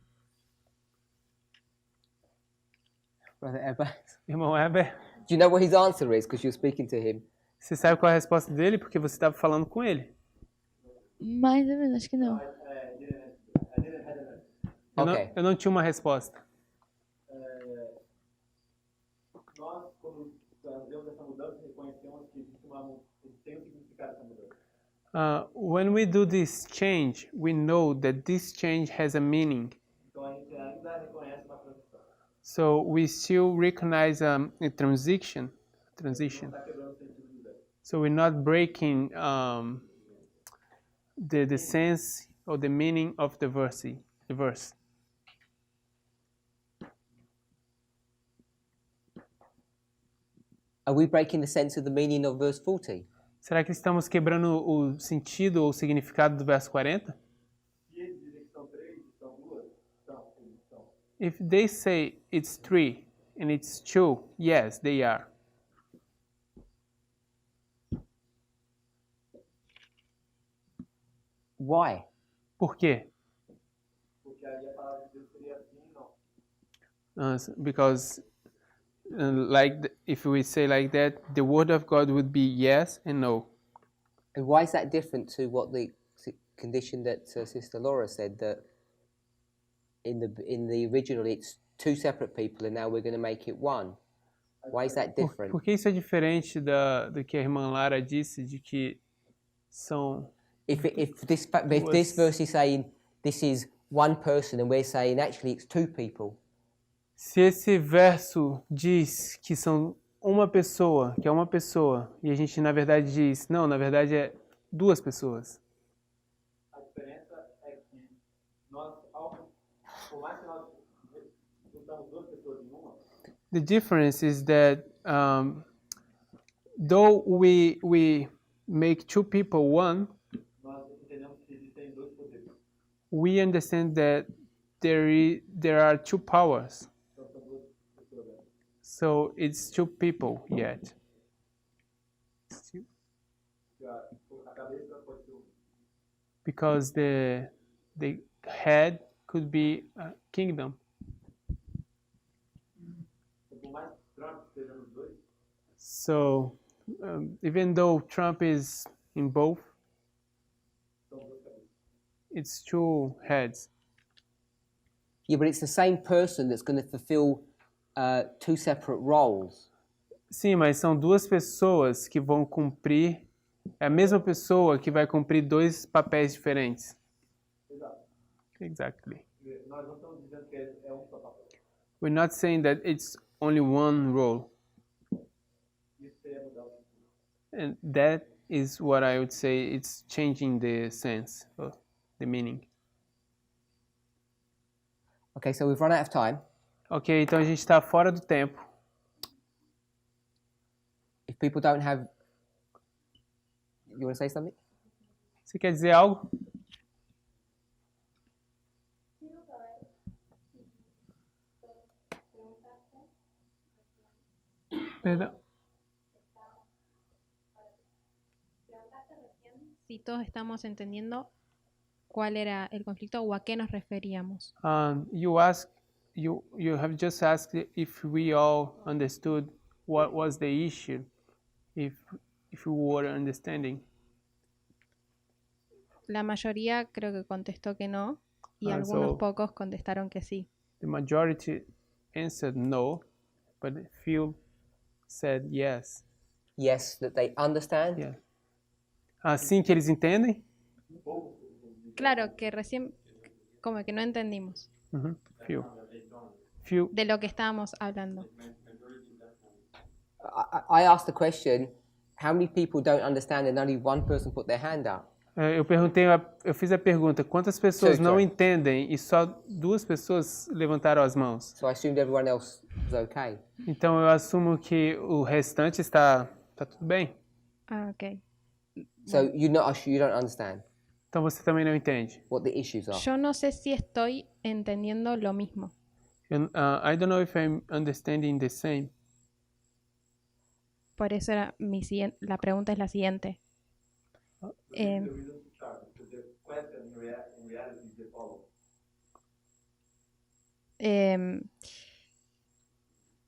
S1: Brother Ebba,
S2: Irmão Heber,
S1: do you know what his answer is? Because you're speaking to him.
S2: você sabe qual é a resposta dele? Porque você estava falando com ele.
S6: Mais ou menos, acho que não.
S2: Eu não tinha uma resposta.
S4: Nós, quando fazemos essa mudança, reconhecemos que tem um significado essa mudança.
S2: When we do this change, we know that this change has a meaning.
S4: Então a gente ainda reconhece uma transição.
S2: So we still recognize a transition.
S4: Não está quebrando o sentido do verso.
S2: So we're not breaking the sense or the meaning of the verse.
S1: Are we breaking the sense of the meaning of verse 40?
S2: Será que estamos quebrando o sentido ou o significado do verso 40?
S4: Se eles dizem que são 3, são 2, são.
S2: If they say it's 3 and it's 2, yes, they are.
S1: Why?
S2: Por quê?
S4: Porque aí a palavra de Deus seria assim e não.
S2: Because if we say like that, the word of God would be yes and no.
S1: And why is that different to what the condition that Sister Laura said, that in the original it's 2 separate people and now we're going to make it one? Why is that different?
S2: Por que isso é diferente do que a irmã Lara disse, de que são...
S1: If this verse is saying this is one person and we're saying actually it's 2 people.
S2: Se esse verso diz que são uma pessoa, que é uma pessoa, e a gente na verdade diz, não, na verdade é 2 pessoas.
S4: A diferença é que nós, por mais que nós juntamos 2 pessoas em uma,
S2: The difference is that though we make 2 people one,
S4: nós entendemos que existem 2 poderes.
S2: we understand that there are 2 powers.
S4: Então são 2 pessoas.
S2: So it's 2 people yet.
S4: A cabeça pode ser
S2: Because the head could be a kingdom.
S4: Por mais que Trump esteja nos 2,
S2: So even though Trump is in both,
S4: são 2 cabeças.
S2: it's 2 heads.
S1: Yeah, but it's the same person that's going to fulfill 2 separate roles.
S2: Sim, mas são 2 pessoas que vão cumprir. É a mesma pessoa que vai cumprir 2 papéis diferentes.
S4: Exato.
S2: Exactly.
S4: Nós não estamos dizendo que é um só papel.
S2: We're not saying that it's only one role. And that is what I would say, it's changing the sense of the meaning.
S1: Okay, so we've run out of time.
S2: Ok, então a gente está fora do tempo.
S1: If people don't have... You want to say something?
S2: Você quer dizer algo? Perdão.
S13: Si todos estamos entendiendo cuál era el conflicto o a qué nos referíamos.
S2: You have just asked if we all understood what was the issue, if we were understanding.
S13: La mayoría creo que contestó que no y
S2: Ah,
S13: algunos
S2: so-
S13: pocos contestaron que sí.
S2: The majority answered no, but a few said yes.
S1: Yes, that they understand.
S2: Yeah. Assim que eles entendem?
S13: Claro, que recién como que no entendimos
S2: Few.
S13: de lo que estábamos hablando.
S1: I asked the question, how many people don't understand and only one person put their hand up?
S2: Eu fiz a pergunta, quantas pessoas
S1: Sure,
S2: não
S1: sure.
S2: entendem e só 2 pessoas levantaram as mãos.
S1: So I assumed everyone else was okay.
S2: Então eu assumo que o restante está tudo bem.
S13: Ah, ok.
S1: So you don't understand
S2: Então você também não entende.
S1: what the issues are.
S13: Yo no sé si estoy entendiendo lo mismo.
S2: I don't know if I'm understanding the same.
S13: Por eso era la pregunta es la siguiente.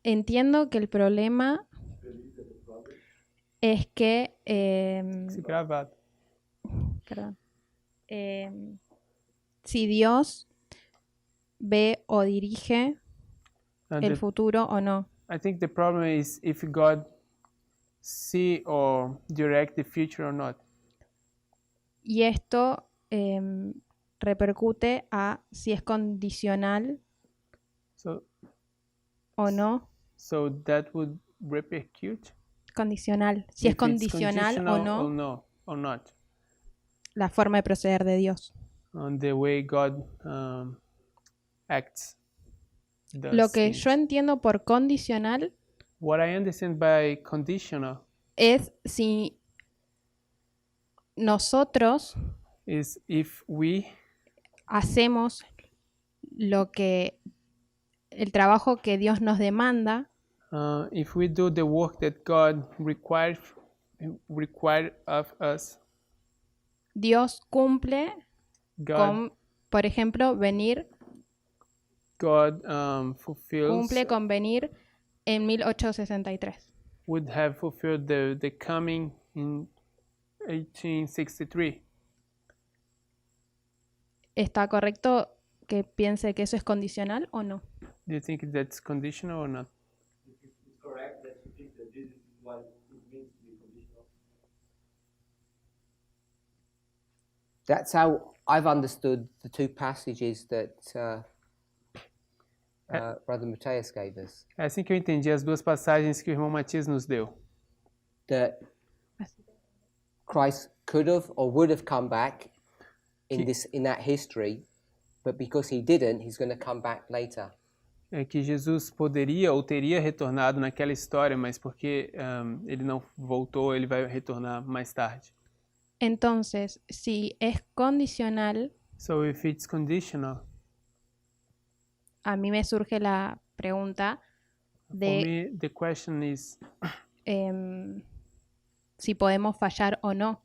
S13: Entiendo que el problema es que
S2: Se gravado.
S13: perdón, si Dios ve o dirige el futuro o no.
S2: I think the problem is if God see or direct the future or not.
S13: Y esto repercute a si es condicional
S2: So
S13: o no.
S2: so that would repercute
S13: Condicional. Si es
S2: if it's
S13: condicional o
S2: conditional
S13: no
S2: or not
S13: la forma de proceder de Dios.
S2: on the way God acts. does
S13: Lo que
S2: things.
S13: yo entiendo por condicional
S2: What I understand by conditional
S13: es si nosotros
S2: is if we
S13: hacemos el trabajo que Dios nos demanda,
S2: if we do the work that God required of us,
S13: Dios cumple con, por ejemplo,
S2: God fulfills
S13: cumple con venir en 1863.
S2: would have fulfilled the coming in 1863.
S13: ¿Está correcto que piense que eso es condicional o no?
S2: Do you think that's conditional or not?
S4: It's correct that you think that this is what it means to be conditional.
S1: That's how I've understood the two passages that Brother Mateus gave us.
S2: É assim que eu entendi as 2 passagens que o irmão Matias nos deu.
S1: That Christ could have or would have come back in that history, but because he didn't, he's going to come back later.
S2: É que Jesus poderia ou teria retornado naquela história, mas porque ele não voltou, ele vai retornar mais tarde.
S13: Entonces, si es condicional,
S2: So if it's conditional,
S13: a mí me surge la pregunta
S2: for
S13: de
S2: me the question is
S13: si podemos fallar o no.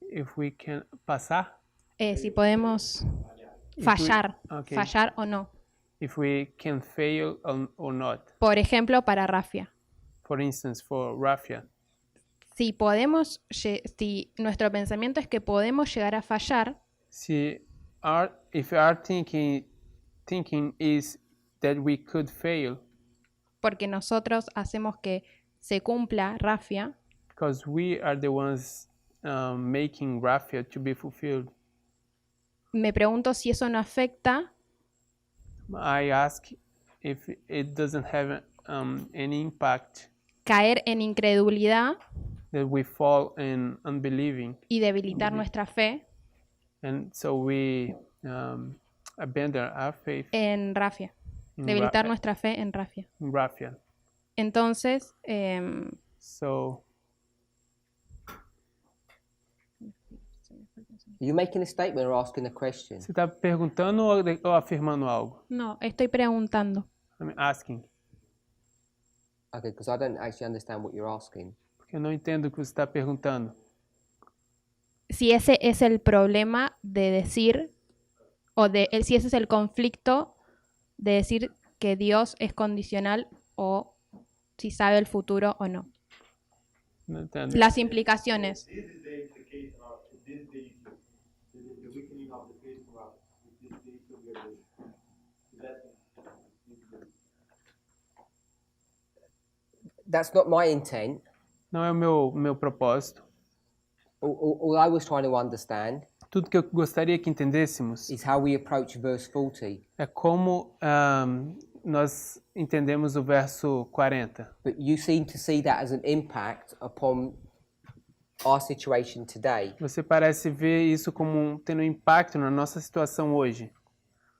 S2: if we can pasar,
S13: Si podemos fallar, fallar o no.
S2: if we can fail or not.
S13: Por ejemplo, para Rafia.
S2: For instance, for Rafia,
S13: Si nuestro pensamiento es que podemos llegar a fallar,
S2: if our thinking is that we could fail
S13: porque nosotros hacemos que se cumpla Rafia,
S2: because we are the ones making Rafia to be fulfilled,
S13: me pregunto si eso no afecta
S2: I ask if it doesn't have any impact,
S13: caer en incredulidad
S2: that we fall in unbelieving,
S13: y debilitar nuestra fe
S2: and so we abandon our faith
S13: en rafia.
S2: in
S13: Debilitar nuestra fe en rafia.
S2: Rafia.
S13: Entonces,
S2: So,
S1: Are you making a statement or asking a question?
S2: você está perguntando ou afirmando algo?
S13: no, estoy preguntando.
S2: I'm asking.
S1: Okay, because I don't actually understand what you're asking.
S2: Porque eu não entendo o que você está perguntando.
S13: Si ese es el problema de decir, si ese es el conflicto de decir que Dios es condicional o si sabe el futuro o no.
S2: Não entendo.
S13: Las implicaciones.
S4: This is the implication of this is the issue. The weakening of the faith of this is the issue we are doing.
S1: That's not my intent.
S2: Não é o meu propósito.
S1: All I was trying to understand
S2: Tudo que eu gostaria que entendêssemos
S1: is how we approach verse 40.
S2: é como nós entendemos o verso 40.
S1: But you seem to see that as an impact upon our situation today,
S2: Você parece ver isso como tendo impacto na nossa situação hoje,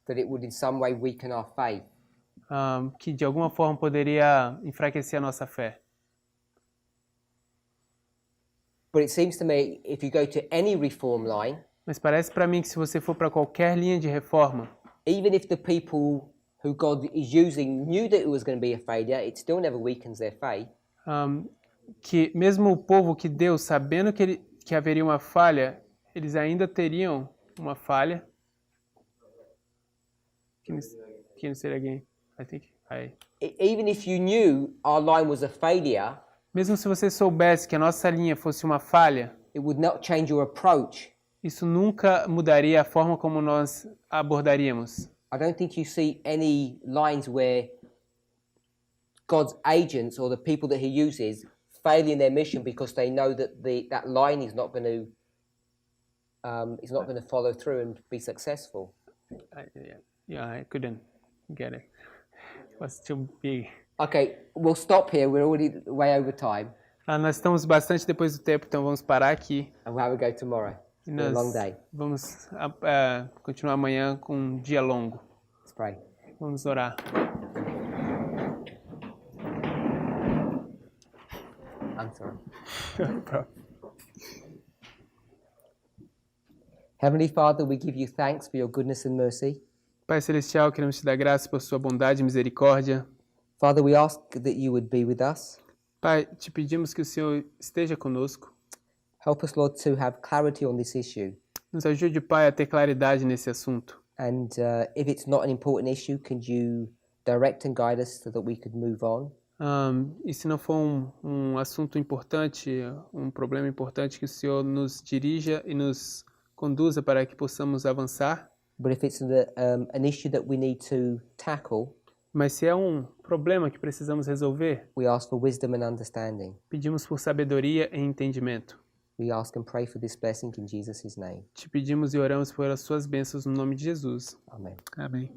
S1: that it would in some way weaken our faith.
S2: Que de alguma forma poderia enfraquecer a nossa fé.
S1: But it seems to me if you go to any reform line,
S2: Mas parece para mim que se você for para qualquer linha de reforma,
S1: even if the people who God is using knew that it was going to be a failure, it still never weakens their faith.
S2: Que mesmo o povo que Deus, sabendo que haveria uma falha, eles ainda teriam uma falha. Can you say it again? I think
S1: Even if you knew our line was a failure,
S2: mesmo se você soubesse que a nossa linha fosse uma falha,
S1: it would not change your approach.
S2: isso nunca mudaria a forma como nós abordaríamos.
S1: I don't think you see any lines where God's agents or the people that He uses fail in their mission because they know that that line is not going to follow through and be successful.
S2: I couldn't get it. It was too big.
S1: Okay, we'll stop here. We're already way over time.
S2: Nós estamos bastante depois do tempo, então vamos parar aqui.
S1: And we'll have a go tomorrow.
S2: E
S1: It's been a long day.
S2: Vamos continuar amanhã com um dia longo.
S1: Let's pray.
S2: Vamos orar.
S1: I'm sorry. Heavenly Father, we give you thanks for your goodness and mercy.
S2: Pai Celestial, queremos te dar graças por sua bondade e misericórdia.
S1: Father, we ask that you would be with us.
S2: Pai, te pedimos que o Senhor esteja conosco.
S1: Help us, Lord, to have clarity on this issue.
S2: Nos ajude, Pai, a ter claridade nesse assunto.
S1: And if it's not an important issue, can you direct and guide us so that we could move on?
S2: E se não for um assunto importante, um problema importante, que o Senhor nos dirija e nos conduza para que possamos avançar.
S1: But if it's an issue that we need to tackle,
S2: mas se é um problema que precisamos resolver,
S1: we ask for wisdom and understanding.
S2: Pedimos por sabedoria e entendimento.
S1: We ask and pray for this blessing in Jesus' name.
S2: Te pedimos e oramos pelas suas bênçãos no nome de Jesus.
S1: Amém.
S2: Amém.